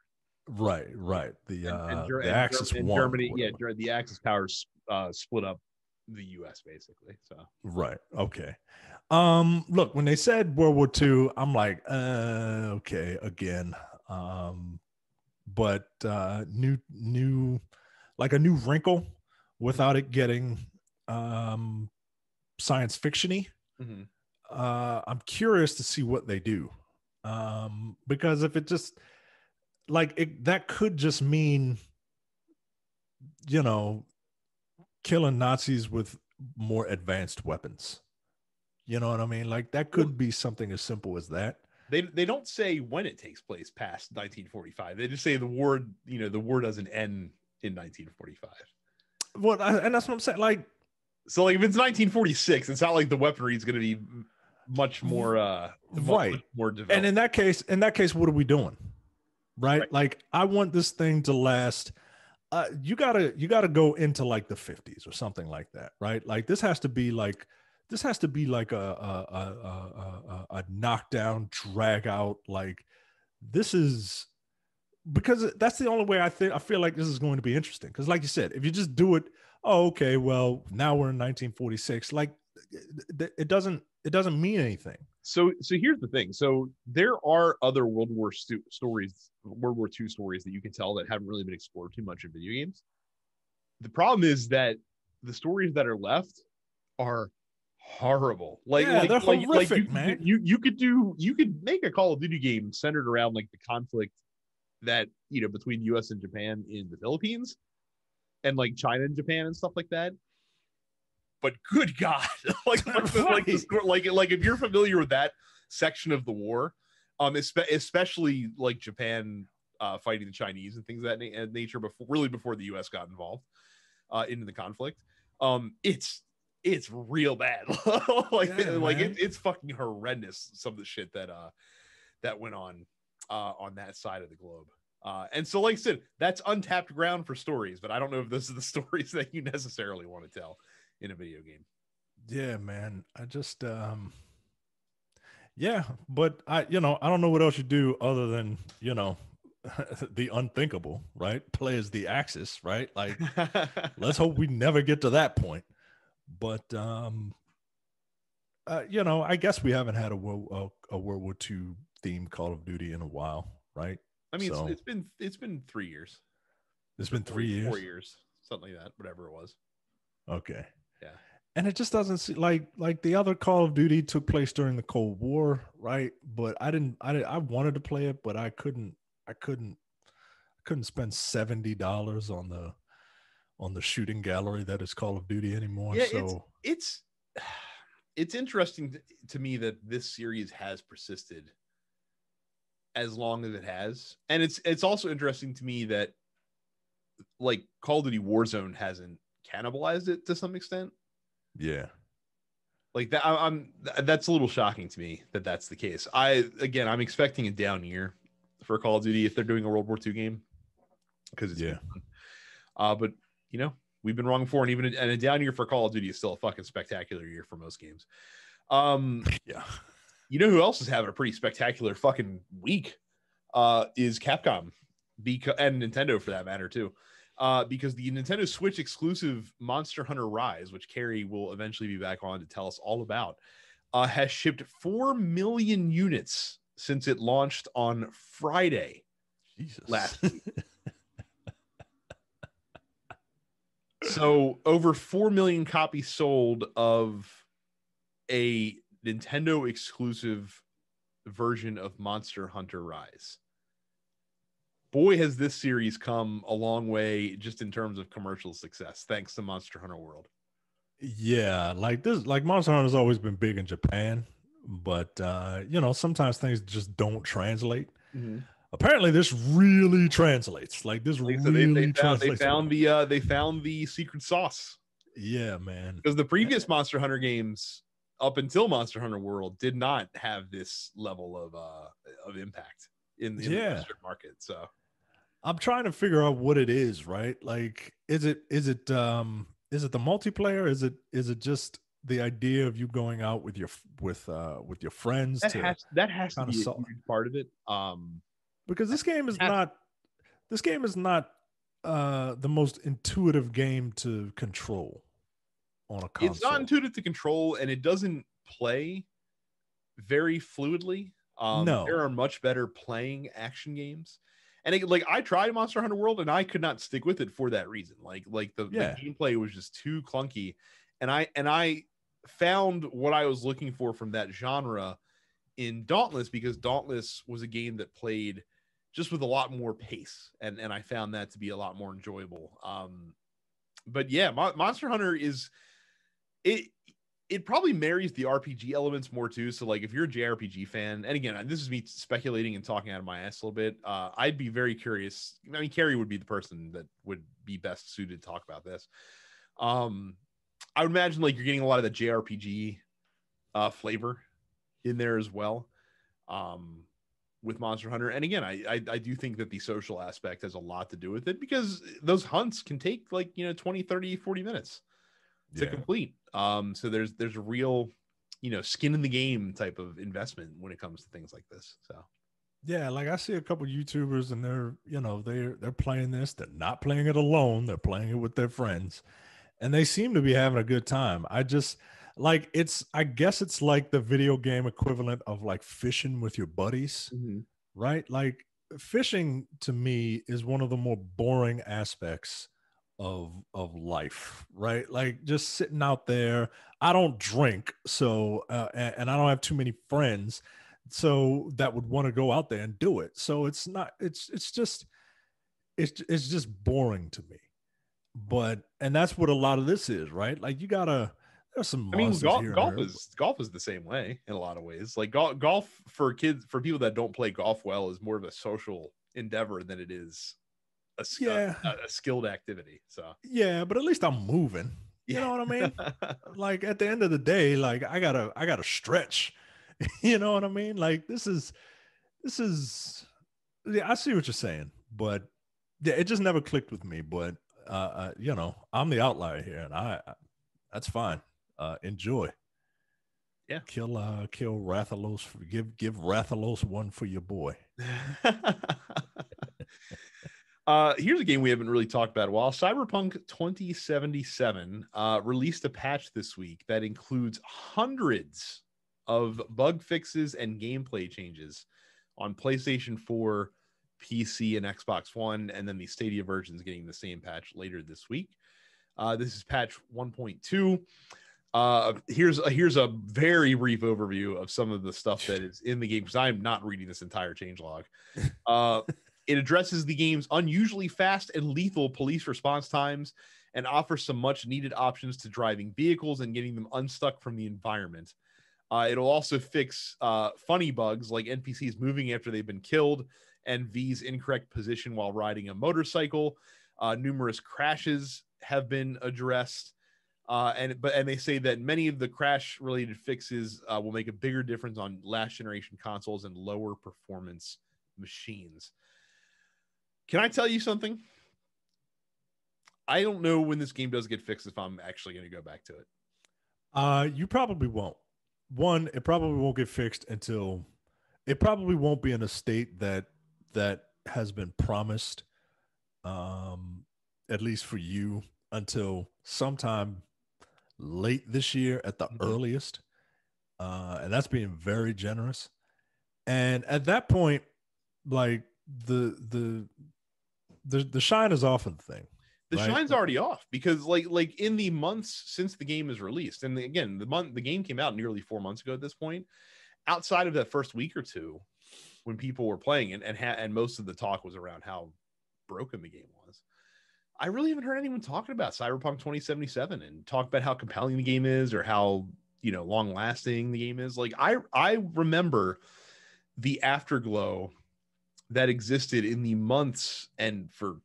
Right. The And Axis won. Germany, the Axis powers split up the U.S. basically. So right, okay. Look, when they said World War II, I'm like, okay, again. But new, like a new wrinkle without it getting science fiction-y. Mm-hmm. I'm curious to see what they do, because if it just that could just mean, killing Nazis with more advanced weapons. You know what I mean? Like that could be something as simple as that. They don't say when it takes place past 1945. They just say the war, the war doesn't end in 1945. Well, and that's what I'm saying. Like, so if it's 1946, it's not like the weaponry is going to be much more right, much more developed. And in that case, what are we doing? Right? Like, I want this thing to last. You gotta go into like the 50s or something like that, right? Like this has to be like a knockdown, drag out. Like this is, because that's the only way I feel like this is going to be interesting. Because like you said, if you just do it, oh, okay, well now we're in 1946. Like it doesn't mean anything. So here's the thing. So there are other World War II stories that you can tell that haven't really been explored too much in video games. The problem is that the stories that are left are horrible. They're horrific, man. You could make a Call of Duty game centered around like the conflict that between the US and Japan in the Philippines, and like China and Japan and stuff like that. But good God, like if you're familiar with that section of the war, especially like Japan fighting the Chinese and things of that nature before the U.S. got involved into the conflict, it's real bad. It's fucking horrendous, some of the shit that went on that side of the globe. And so, like I said, that's untapped ground for stories, but I don't know if those are the stories that you necessarily want to tell in a video game. Yeah, man. I just but I don't know what else you do other than the unthinkable, right? Play as the Axis, right? Like let's hope we never get to that point. But I guess we haven't had a World War II themed Call of Duty in a while, right? I mean, so, it's been 3 years. It's been 3 years, 4 years, something like that, whatever it was. Okay. Yeah. And it just doesn't seem like the other Call of Duty took place during the Cold War, right? But I wanted to play it, but I couldn't spend $70 on the shooting gallery that is Call of Duty anymore. Yeah, so it's interesting to me that this series has persisted as long as it has. And it's also interesting to me that like Call of Duty Warzone hasn't cannibalized it to some extent. Yeah. Like that, that's a little shocking to me that that's the case. I'm expecting a down year for Call of Duty if they're doing a World War II game, because it's but we've been wrong before, and even a down year for Call of Duty is still a fucking spectacular year for most games. Yeah. You know who else is having a pretty spectacular fucking week? Is Capcom, and Nintendo for that matter too. because the Nintendo Switch exclusive Monster Hunter Rise, which Carrie will eventually be back on to tell us all about, has shipped 4 million units since it launched on Friday last week. So over 4 million copies sold of a Nintendo exclusive version of Monster Hunter Rise. Boy, has this series come a long way just in terms of commercial success, thanks to Monster Hunter World. Yeah, like Monster Hunter has always been big in Japan, but sometimes things just don't translate. Mm-hmm. Apparently, this really translates. Like this really translates. They found the secret sauce. Yeah, man. Because the previous Monster Hunter games, up until Monster Hunter World, did not have this level of impact in the Western market. So I'm trying to figure out what it is, right? Like, is it the multiplayer? Is it just the idea of you going out with your friends? That has to be a huge part of it. Because this game is not the most intuitive game to control on a console. It's not intuitive to control, and it doesn't play very fluidly. No, there are much better playing action games. And I tried Monster Hunter World and I could not stick with it for that reason. The gameplay was just too clunky. And I found what I was looking for from that genre in Dauntless, because Dauntless was a game that played just with a lot more pace. And I found that to be a lot more enjoyable. But yeah, Monster Hunter it probably marries the RPG elements more too. So like if you're a JRPG fan, and again, this is me speculating and talking out of my ass a little bit, I'd be very curious. I mean, Carrie would be the person that would be best suited to talk about this. I would imagine like you're getting a lot of the JRPG flavor in there as well with Monster Hunter. And again, I do think that the social aspect has a lot to do with it, because those hunts can take 20, 30, 40 minutes to complete. So there's a real, skin in the game type of investment when it comes to things like this. So yeah, like I see a couple YouTubers and they're playing this. They're not playing it alone. They're playing it with their friends, and they seem to be having a good time. I guess it's like the video game equivalent of like fishing with your buddies, right? Like fishing to me is one of the more boring aspects of life, right? Like just sitting out there. I don't drink, so and I don't have too many friends, so that would want to go out there and do it. So it's just boring to me. And that's what a lot of this is, right? Like there's some golf is the same way in a lot of ways. Like golf for people that don't play golf well is more of a social endeavor than it is a skilled activity. So yeah, but at least I'm moving. You know what I mean? Like at the end of the day, like I gotta stretch. You know what I mean? Like this is yeah, I see what you're saying, but yeah, it just never clicked with me. But I'm the outlier here, and that's fine. Enjoy. Yeah. Kill Rathalos. Give Rathalos one for your boy. Here's a game we haven't really talked about in a while. Cyberpunk 2077 released a patch this week that includes hundreds of bug fixes and gameplay changes on PlayStation 4, PC, and Xbox One, and then the Stadia versions getting the same patch later this week. This is patch 1.2. Here's a very brief overview of some of the stuff that is in the game, because I'm not reading this entire changelog. It addresses the game's unusually fast and lethal police response times and offers some much needed options to driving vehicles and getting them unstuck from the environment. It'll also fix funny bugs like NPCs moving after they've been killed and V's incorrect position while riding a motorcycle. Numerous crashes have been addressed. And they say that many of the crash related fixes will make a bigger difference on last generation consoles and lower performance machines. Can I tell you something? I don't know when this game does get fixed if I'm actually going to go back to it. You probably won't. One, it probably won't get fixed until it probably won't be in a state that has been promised at least for you, until sometime late this year at the earliest. And that's being very generous. And at that point, like the shine is off of the thing. The right? shine's already off because like in the months since the game is released, and again, the game came out nearly 4 months ago at this point. Outside of that first week or two, when people were playing it, and most of the talk was around how broken the game was, I really haven't heard anyone talking about Cyberpunk 2077 and talk about how compelling the game is or how, long lasting the game is. Like I remember the afterglow that existed in the months and for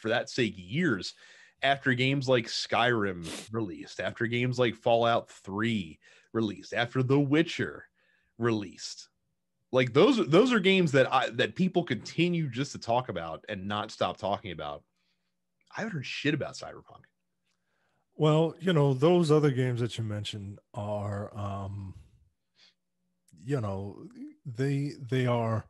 that sake years after games like Skyrim released, after games like Fallout 3 released, after The Witcher released. Like those are games that people continue just to talk about and not stop talking about. I haven't heard shit about Cyberpunk. Well, those other games that you mentioned are they are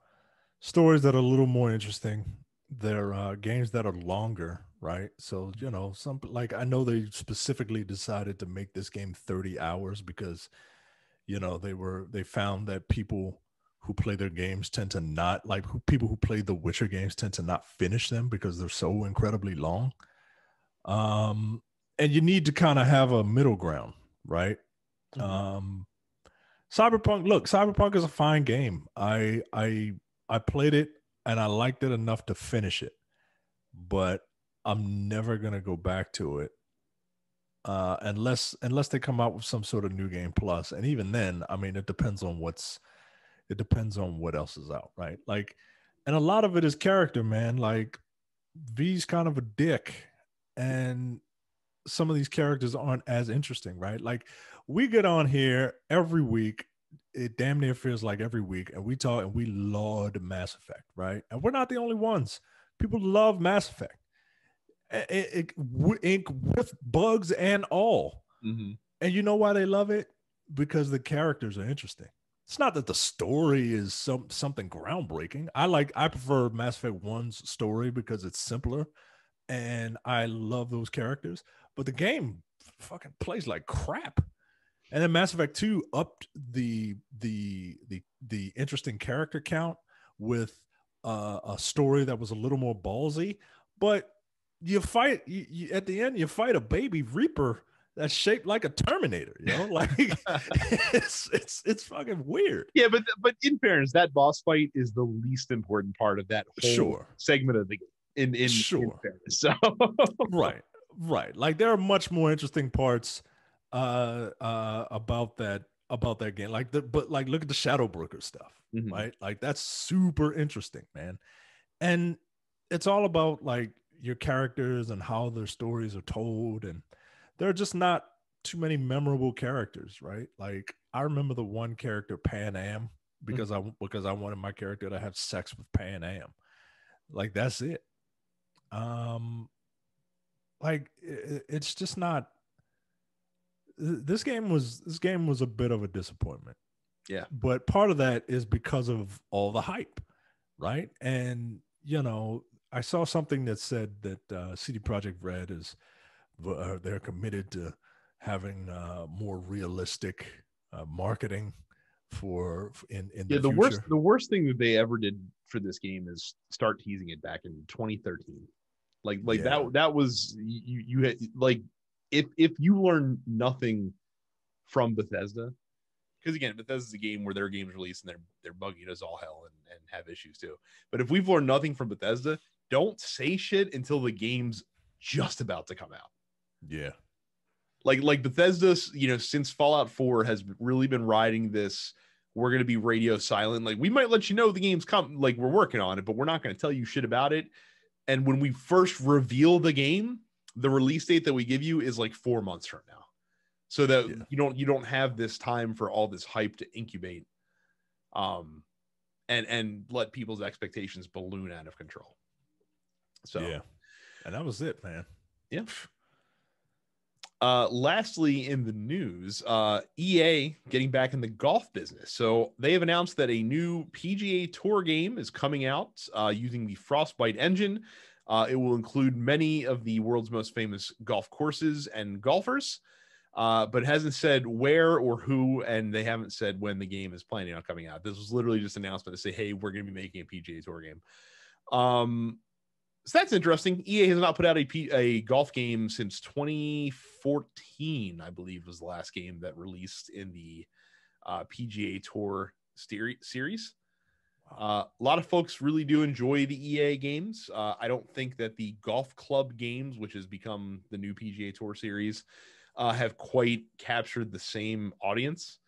stories that are a little more interesting. They're games that are longer, right? So, some, like, I know they specifically decided to make this game 30 hours because, they found that people who play their games tend to not, like, people who play the Witcher games tend to not finish them because they're so incredibly long. And you need to kind of have a middle ground, right? Cyberpunk is a fine game. I played it and I liked it enough to finish it, but I'm never gonna go back to it unless they come out with some sort of new game plus. And even then, I mean, it depends on what else is out, right? Like, and a lot of it is character, man. Like, V's kind of a dick, and some of these characters aren't as interesting, right? Like, we get on here every week. It damn near feels like every week, and we talk and we laud Mass Effect, right? And we're not the only ones. People love Mass Effect, with bugs and all. And you know why they love it? Because the characters are interesting. It's not that the story is something groundbreaking. I prefer Mass Effect 1's story because it's simpler, and I love those characters. But the game fucking plays like crap. And then Mass Effect 2 upped the interesting character count with a story that was a little more ballsy. But you fight at the end, you fight a baby Reaper that's shaped like a Terminator. Like it's fucking weird. Yeah, but in fairness, that boss fight is the least important part of that whole segment of the game. In fairness, so right. Like, there are much more interesting parts about that game. Like, look at the Shadowbroker stuff, right? Like, that's super interesting, man. And it's all about, like, your characters and how their stories are told, and there are just not too many memorable characters, right? Like, I remember the one character, Pan Am, because I wanted my character to have sex with Pan Am. Like, that's it. Like, it's just not. This game was a bit of a disappointment. Yeah, but part of that is because of all the hype, right? And I saw something that said that CD Projekt Red is they're committed to having more realistic marketing in the future. The worst thing that they ever did for this game is start teasing it back in 2013. That was you had, like, if you learn nothing from Bethesda, because again, Bethesda's a game where their games release and they're buggy as all hell and have issues too. But if we've learned nothing from Bethesda, don't say shit until the game's just about to come out. Yeah. Like Bethesda, since Fallout 4 has really been riding this, we're going to be radio silent. Like, we might let you know the game's come, like, we're working on it, but we're not going to tell you shit about it. And when we first reveal the game, the release date that we give you is like 4 months from now. So that you don't have this time for all this hype to incubate, and let people's expectations balloon out of control. So yeah, and that was it, man. Yeah. Lastly, in the news, EA getting back in the golf business. So they have announced that a new PGA Tour game is coming out using the Frostbite engine. It will include many of the world's most famous golf courses and golfers, but hasn't said where or who, and they haven't said when the game is planning on coming out. This was literally just an announcement to say, hey, we're going to be making a PGA Tour game. So that's interesting. EA has not put out a golf game since 2014, I believe, was the last game that released in the PGA Tour series. A lot of folks really do enjoy the EA games. I don't think that the golf club games, which has become the new PGA Tour series, have quite captured the same audience.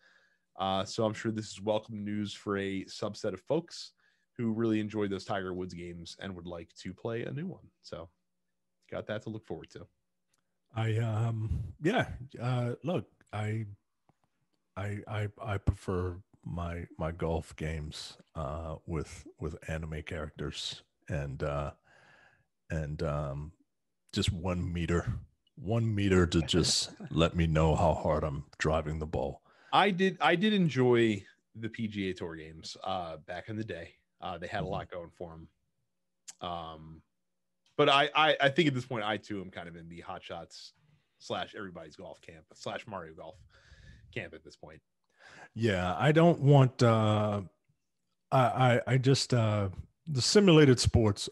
So I'm sure this is welcome news for a subset of folks who really enjoyed those Tiger Woods games and would like to play a new one. So got that to look forward to. Look, I prefer my golf games with anime characters and just 1 meter to just let me know how hard I'm driving the ball. I did enjoy the PGA Tour games back in the day. They had a lot going for them. But I think at this point, I too am kind of in the Hot Shots / everybody's golf camp / Mario Golf camp at this point. Yeah, I don't want. I just the simulated sports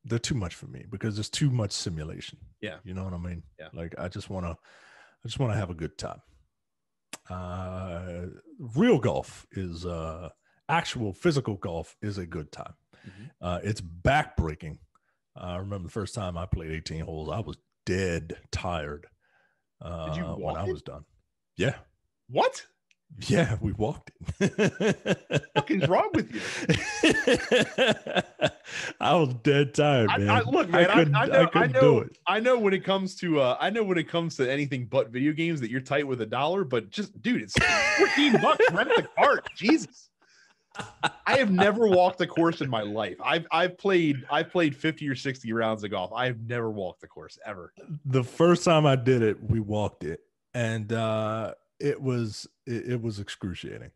they're too much for me because there's too much simulation. Yeah, you know what I mean. Yeah, like I just want to have a good time. Real golf is actual physical golf is a good time. It's backbreaking. I remember the first time I played 18 holes, I was dead tired. Did you walk when I was done? Yeah. What? Yeah, we walked it. What fucking's wrong with you? I was dead tired, man. Look, man, I couldn't do it. I know when it comes to anything but video games that you're tight with $1, but just dude, it's $14. Rent the cart. Jesus. I have never walked a course in my life. I've played 50 or 60 rounds of golf. I have never walked a course ever. The first time I did it, we walked it, and it was excruciating.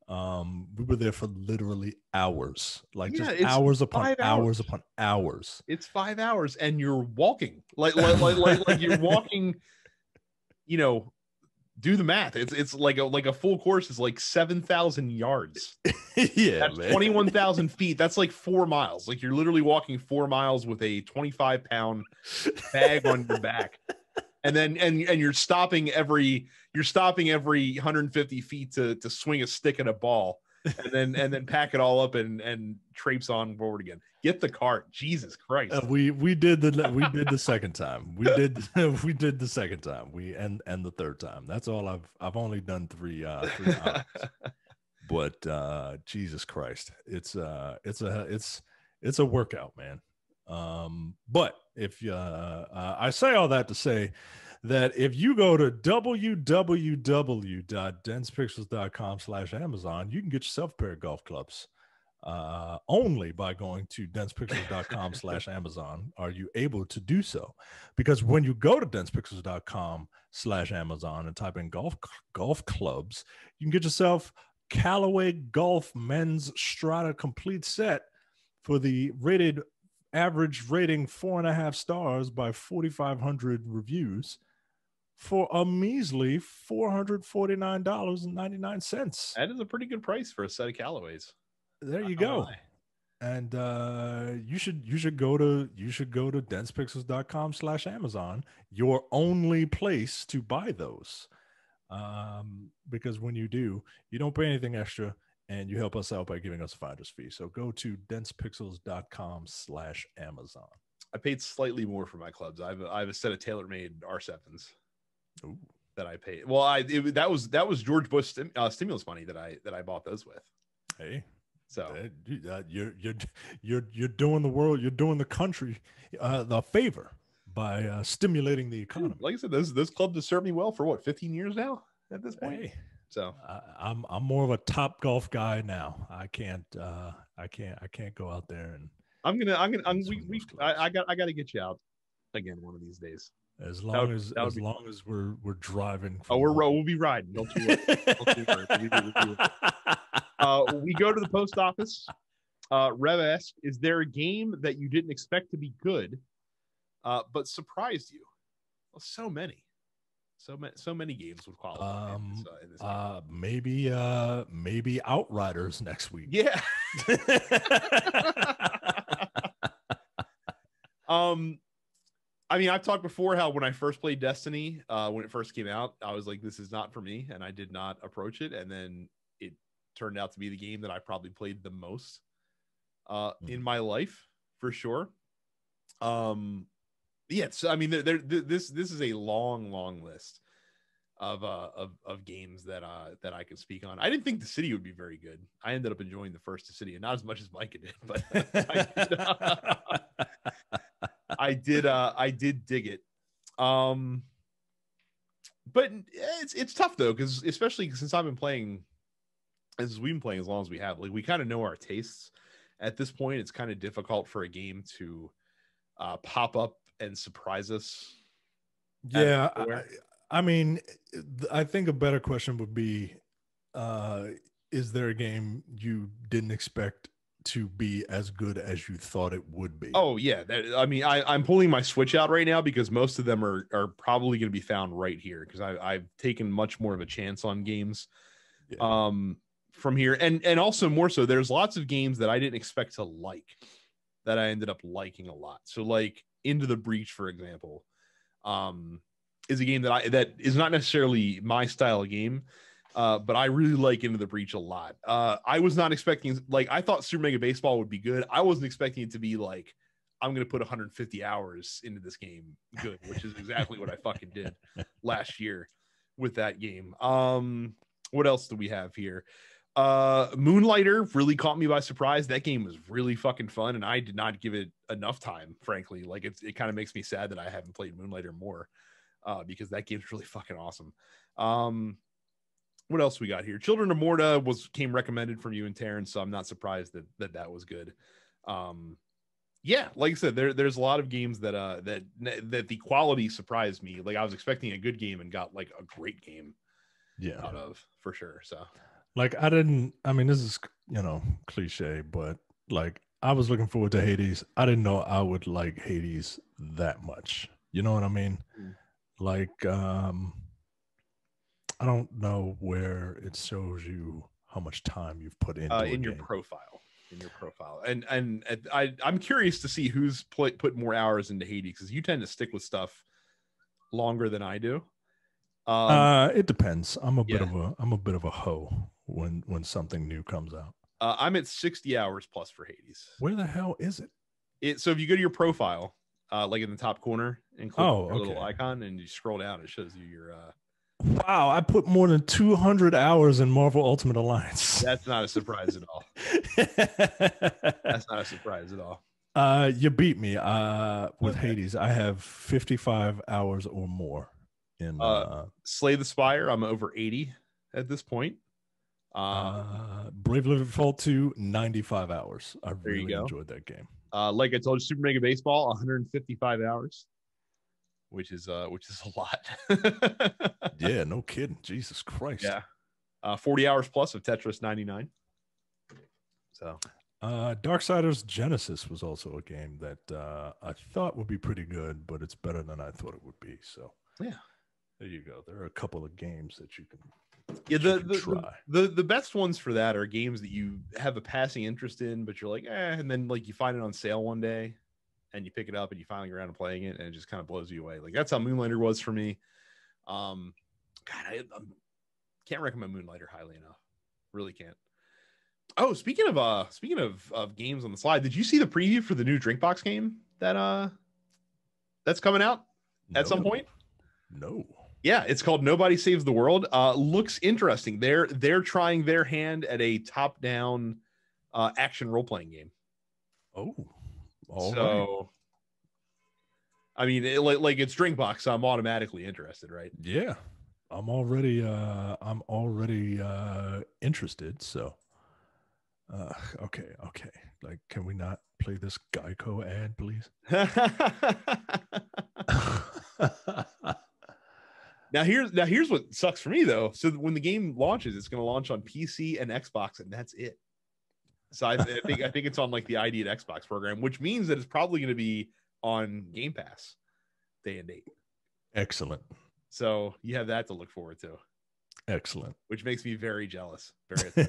We were there for literally hours, just hours upon hours upon hours. It's 5 hours, and you're walking like you're walking. You know, do the math. It's like a full course is like 7,000 yards. Yeah, that's man. 21,000 feet. That's like 4 miles. Like you're literally walking 4 miles with a 25-pound bag on your back. And then you're stopping every 150 feet to swing a stick at a ball, and then pack it all up and traipse on forward again. Get the cart, Jesus Christ! We did the second time. We did the second time. And the third time. That's all I've only done three times. But Jesus Christ, it's a workout, man. But if I say all that to say that if you go to www.densepixels.com/Amazon, you can get yourself a pair of golf clubs. Only by going to densepixels.com/Amazon are you able to do so. Because when you go to densepixels.com/Amazon and type in golf clubs, you can get yourself Callaway Golf Men's Strata Complete Set for the average rating 4.5 stars by 4,500 reviews for a measly $449.99. That is a pretty good price for a set of Callaways. There you go. And you should go to densepixels.com/Amazon, your only place to buy those. Because when you do, you don't pay anything extra, and you help us out by giving us a finder's fee. So go to densepixels.com/Amazon. I paid slightly more for my clubs. I have a set of TaylorMade R7s. Ooh. That I paid. Well, that was George Bush stimulus money that I bought those with. Hey, so you're doing the world, you're doing the country the favor by stimulating the economy. Like I said, those clubs have served me well for what 15 years now at this point. Hey. So I'm more of a top golf guy now. I can't go out there and I got to get you out again one of these days. As long as we're driving. We'll be riding. Don't you worry. We go to the post office. Rev-esque, is there a game that you didn't expect to be good, but surprised you? Well, so many games would qualify in this game. Maybe Outriders next week. Yeah. I mean, I've talked before how when I first played Destiny, when it first came out, I was like, this is not for me, and I did not approach it. And then it turned out to be the game that I probably played the most in my life, for sure. Yeah, so I mean, this is a long list of games that I could speak on. I didn't think The City would be very good. I ended up enjoying the first The City, and not as much as Micah did, but I did dig it. But it's tough though, because especially since we've been playing as long as we have, like we kind of know our tastes at this point. It's kind of difficult for a game to pop up and surprise us. Yeah, I mean, I think a better question would be, is there a game you didn't expect to be as good as you thought it would be? Oh yeah, I mean, I'm pulling my Switch out right now because most of them are probably going to be found right here, because I've taken much more of a chance on games from here, and also more so, there's lots of games that I didn't expect to like that I ended up liking a lot. So like Into the Breach, for example, is a game that is not necessarily my style of game. But I really like Into the Breach a lot. I was not expecting, like, I thought Super Mega Baseball would be good. I wasn't expecting it to be like, I'm going to put 150 hours into this game good, which is exactly what I fucking did last year with that game. What else do we have here? Moonlighter really caught me by surprise. That game was really fucking fun, and I did not give it enough time, frankly. Like, it kind of makes me sad that I haven't played Moonlighter more, because that game's really fucking awesome. What else we got here? Children of Morta came recommended from you and Terrence, so I'm not surprised that was good. Yeah, like I said, there's a lot of games that the quality surprised me. Like, I was expecting a good game and got like a great game out of, for sure. So like, I mean, this is, cliche, but like, I was looking forward to Hades. I didn't know I would like Hades that much. You know what I mean? Like, I don't know where it shows you how much time you've put into in your profile. And I'm curious to see who's put more hours into Hades, because you tend to stick with stuff longer than I do. It depends. I'm a bit of a hoe when something new comes out. I'm at 60 hours plus for Hades. Where the hell is it? So if you go to your profile, like in the top corner, and click your little icon, and you scroll down, it shows you your Wow, I put more than 200 hours in Marvel Ultimate Alliance. That's not a surprise at all. That's not a surprise at all. You beat me with Hades. I have 55 hours or more in Slay the Spire. I'm over 80 at this point. Bravely Default 2, 95 hours. I really enjoyed that game. Like I told you, Super Mega Baseball, 155 hours. Which is a lot. Yeah, no kidding. Jesus Christ. Yeah. 40 hours plus of Tetris 99. So Darksiders Genesis was also a game that I thought would be pretty good, but it's better than I thought it would be. So yeah, there you go. There are a couple of games that you can try. The best ones for that are games that you have a passing interest in, but you're like, and then like you find it on sale one day, and you pick it up and you finally get around to playing it, and it just kind of blows you away. Like, that's how Moonlighter was for me. God, I can't recommend Moonlighter highly enough. Really can't. Oh, speaking of games on the slide, did you see the preview for the new Drinkbox game that's coming out at some point? No. Yeah, it's called Nobody Saves the World. Looks interesting. They're trying their hand at a top-down action role-playing game. Oh. Right. I mean, like it's Drinkbox, so I'm automatically interested, right? Yeah, I'm already interested. So, okay. Like, can we not play this Geico ad, please? Now here's what sucks for me though. So when the game launches, it's going to launch on PC and Xbox, and that's it. So I think it's on like the ID at Xbox program, which means that it's probably going to be on Game Pass day and date. Excellent. So you have that to look forward to. Excellent. Which makes me very jealous. Very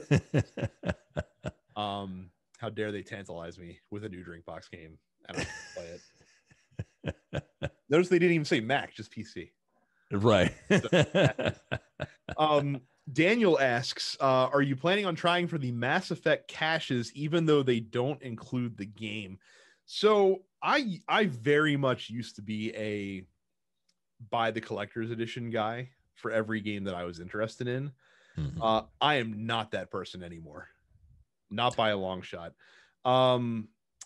how dare they tantalize me with a new Drinkbox game and I don't play it. Notice they didn't even say Mac, just PC. Right. Daniel asks, are you planning on trying for the Mass Effect caches even though they don't include the game? So I very much used to be a buy the collector's edition guy for every game that I was interested in. Mm-hmm. I am not that person anymore. Not by a long shot.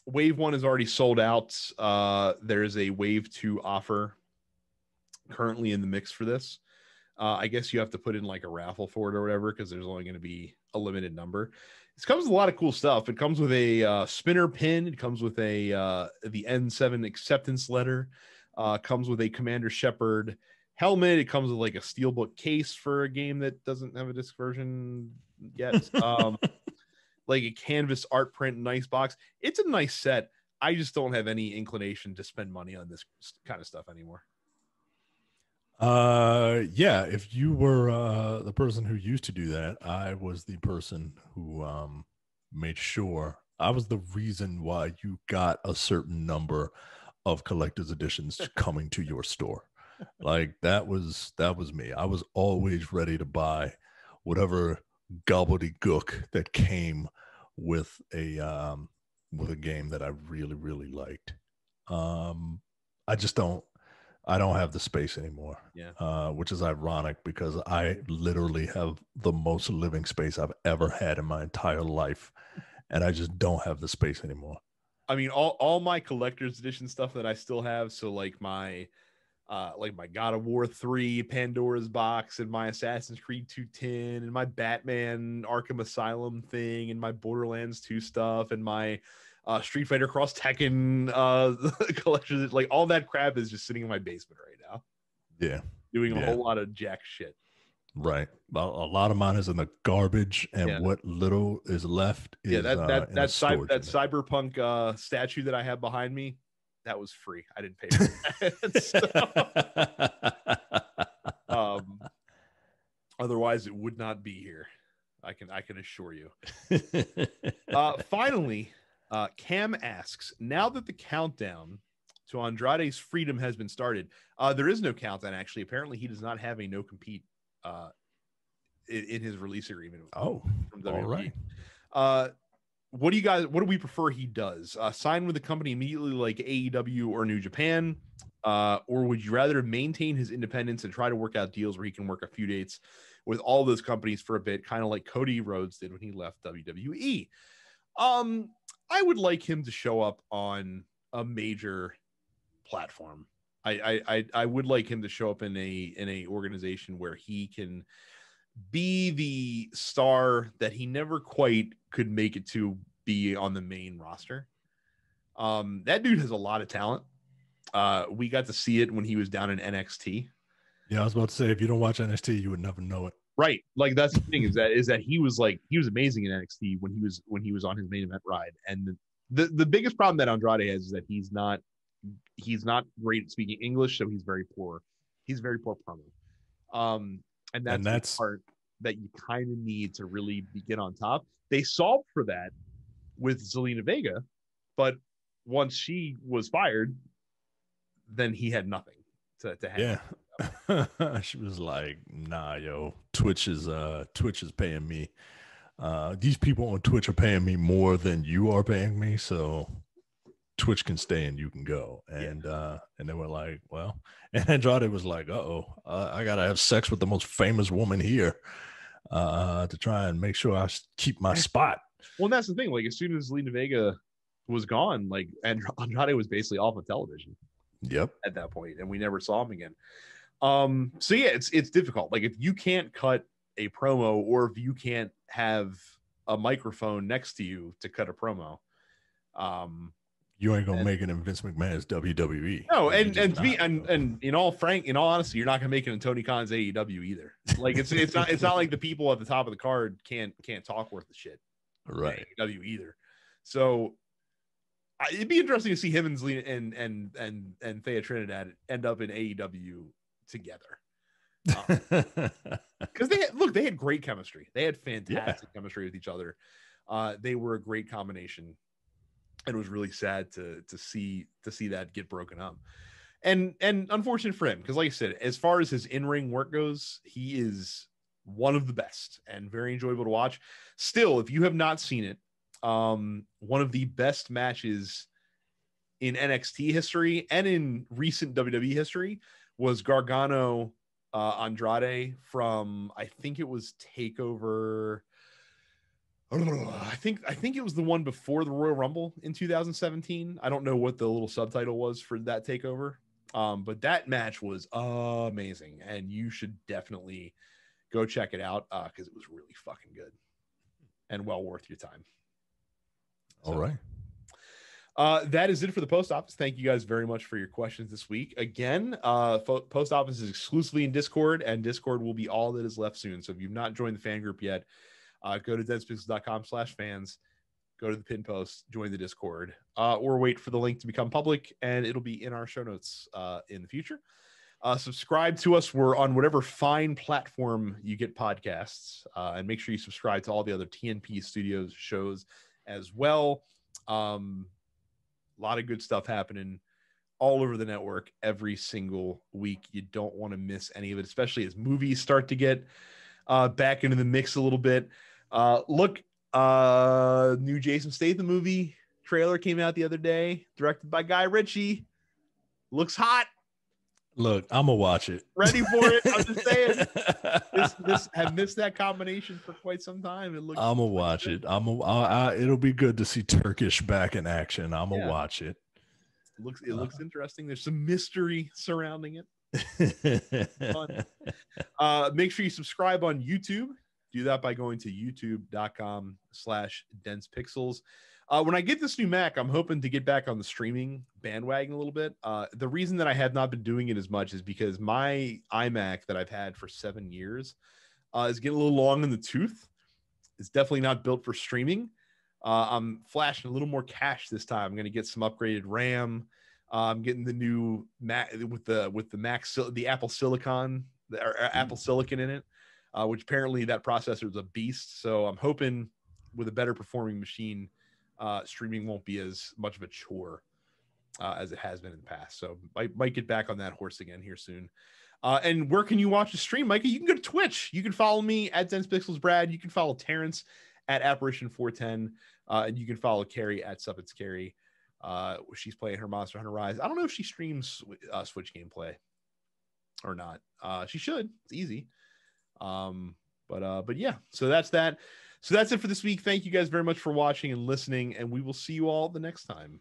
Wave 1 is already sold out. There's a Wave 2 offer currently in the mix for this. I guess you have to put in like a raffle for it or whatever because there's only going to be a limited number. This comes with a lot of cool stuff. It comes with a spinner pin. It comes with the N7 acceptance letter. Comes with a Commander Shepard helmet. It comes with like a steelbook case for a game that doesn't have a disc version yet. Like a canvas art print, nice box. It's a nice set. I just don't have any inclination to spend money on this kind of stuff anymore. Yeah, if you were the person who used to do that, I was the person who made sure. I was the reason why you got a certain number of collector's editions coming to your store. Like that was me. I was always ready to buy whatever gobbledygook that came with a game that I really, really liked. I don't have the space anymore. Yeah. Which is ironic because I literally have the most living space I've ever had in my entire life. And I just don't have the space anymore. I mean, all my collector's edition stuff that I still have. So like my God of War 3 Pandora's box and my Assassin's Creed 210 and my Batman Arkham Asylum thing and my Borderlands 2 stuff and my Street Fighter Cross Tekken collection, like all that crap is just sitting in my basement right now. Yeah. Doing a whole lot of jack shit. Right. A lot of mine is in the garbage, and what little is left is that Cyberpunk statue that I have behind me, that was free. I didn't pay for it. Otherwise it would not be here. I can assure you. Finally, Cam asks, now that the countdown to Andrade's freedom has been started, there is no countdown actually. Apparently he does not have a no compete in his release agreement. From all right. What do we prefer he does? Sign with the company immediately like AEW or New Japan? Or would you rather maintain his independence and try to work out deals where he can work a few dates with all those companies for a bit, kind of like Cody Rhodes did when he left WWE? I would like him to show up on a major platform. I would like him to show up in a organization where he can be the star that he never quite could make it to be on the main roster. That dude has a lot of talent. We got to see it when he was down in NXT. Yeah, I was about to say, if you don't watch NXT, you would never know it. Right. Like that's the thing is that he was amazing in NXT when he was on his main event ride. And the biggest problem that Andrade has is that he's not great at speaking English, so he's very poor promo. And that's the part that you kind of need to really get on top. They solved for that with Zelina Vega, but once she was fired, then he had nothing to have. Yeah. She was like, nah, yo, Twitch is paying me. These people on Twitch are paying me more than you are paying me, so Twitch can stay and you can go. And and they were like, well, and Andrade was like, I gotta have sex with the most famous woman here to try and make sure I keep my spot. Well, that's the thing. Like, as soon as Zelina Vega was gone, like Andrade was basically off of television. Yep. At that point, and we never saw him again. So yeah, it's difficult. Like if you can't cut a promo, or if you can't have a microphone next to you to cut a promo, you ain't gonna make it in Vince McMahon's WWE. No, and in all honesty, you're not gonna make it in Tony Khan's AEW either. Like it's not like the people at the top of the card can't talk worth the shit. Right. AEW either. So it'd be interesting to see him and Zelina and Thea Trinidad end up in AEW together. Because they had great chemistry. They had fantastic chemistry with each other. They were a great combination, and it was really sad to see that get broken up. And unfortunate for him, because like I said, as far as his in-ring work goes, he is one of the best and very enjoyable to watch. Still, if you have not seen it, one of the best matches in NXT history and in recent WWE history was Gargano Andrade from, I think it was Takeover. I think it was the one before the Royal Rumble in 2017. I don't know what the little subtitle was for that takeover. But that match was amazing, and you should definitely go check it out because it was really fucking good and well worth your time. All right. That is it for the post office. Thank you guys very much for your questions this week. Again, post office is exclusively in Discord, and Discord will be all that is left soon. So if you've not joined the fan group yet, go to denspixels.com/fans, go to the pin post, join the Discord, or wait for the link to become public, and it'll be in our show notes in the future. Subscribe to us. We're on whatever fine platform you get podcasts, and make sure you subscribe to all the other TNP Studios shows as well. A lot of good stuff happening all over the network every single week. You don't want to miss any of it, especially as movies start to get back into the mix a little bit. New Jason Statham movie trailer came out the other day, directed by Guy Ritchie. Looks hot. Look, I'm gonna watch it. Ready for it. I'm just saying. This have missed that combination for quite some time. It looks. I'm gonna watch it. It'll be good to see Turkish back in action. I'm gonna watch it. It looks interesting. There's some mystery surrounding it. Make sure you subscribe on YouTube. Do that by going to youtube.com/densepixels. When I get this new Mac, I'm hoping to get back on the streaming bandwagon a little bit. The reason that I have not been doing it as much is because my iMac that I've had for 7 years is getting a little long in the tooth. It's definitely not built for streaming. I'm flashing a little more cash this time. I'm going to get some upgraded RAM. I'm getting the new Mac with the Mac, the Apple Silicon, Apple Silicon in it, which apparently that processor is a beast. So I'm hoping with a better performing machine, streaming won't be as much of a chore as it has been in the past. So might get back on that horse again here soon. And where can you watch the stream, Micah? You can go to Twitch. You can follow me at DensePixels Brad. You can follow Terrence at Apparition410. And you can follow Carrie at Suppets Carrie. She's playing her Monster Hunter Rise. I don't know if she streams Switch gameplay or not. She should. It's easy. But yeah, so that's that. So that's it for this week. Thank you guys very much for watching and listening, and we will see you all the next time.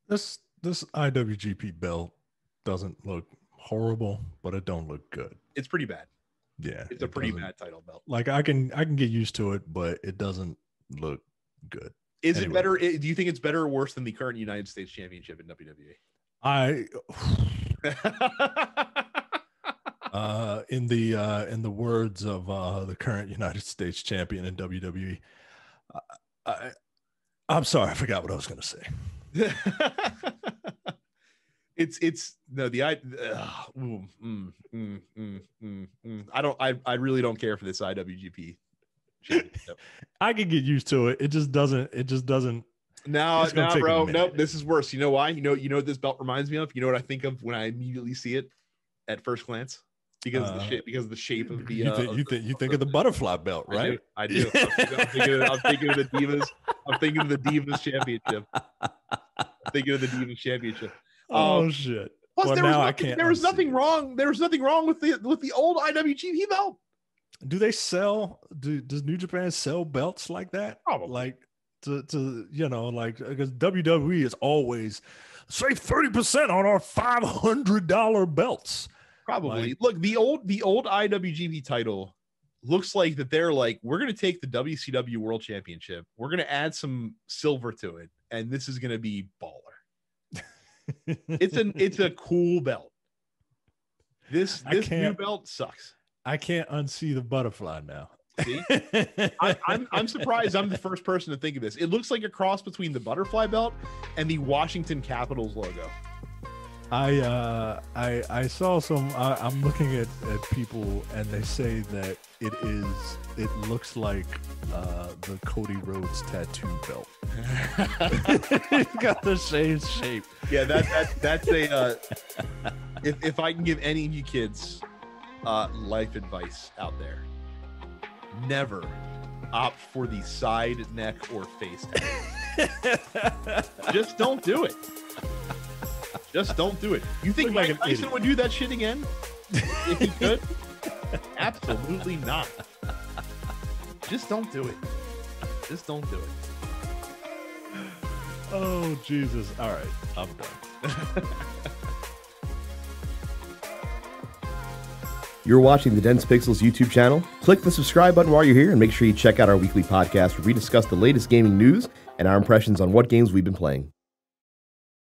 This IWGP belt doesn't look horrible, but it don't look good. It's pretty bad. Yeah, it's a pretty bad title belt. Like I can get used to it, but it doesn't look good. Is it better? Do you think it's better or worse than the current United States Championship in WWE? In the words of the current United States champion in WWE, I'm sorry, I forgot what I was going to say. I really don't care for this IWGP championship. I can get used to it. It just doesn't. No, bro. Nope. This is worse. You know why? You know what this belt reminds me of? You know what I think of when I immediately see it at first glance? Because of the shape of the. You think of the butterfly belt, right? I do. I'm thinking of the Divas. I'm thinking of the Divas Championship. Oh shit! Plus, there was nothing wrong. There was nothing wrong with the old IWGP belt. Do they sell? Does New Japan sell belts like that? Probably. Like to because WWE is always save 30% on our $500 belts. Probably. Look, the old IWGP title looks like that they're like, we're going to take the WCW World Championship, we're going to add some silver to it, and this is going to be baller. It's a cool belt. This new belt sucks. I can't unsee the butterfly now. See, I'm surprised I'm the first person to think of this. It looks like a cross between the butterfly belt and the Washington Capitals logo. I saw some. I'm looking at people, and they say that it looks like the Cody Rhodes tattoo belt. It's got the same shape. Yeah, that's a. If I can give any of you kids life advice out there, never opt for the side, neck, or face tattoo. Just don't do it. Just don't do it. You think Mike Tyson would do that shit again if he could? Absolutely not. Just don't do it. Just don't do it. Oh, Jesus. All right. I'm done. You're watching the Dense Pixels YouTube channel. Click the subscribe button while you're here and make sure you check out our weekly podcast where we discuss the latest gaming news and our impressions on what games we've been playing.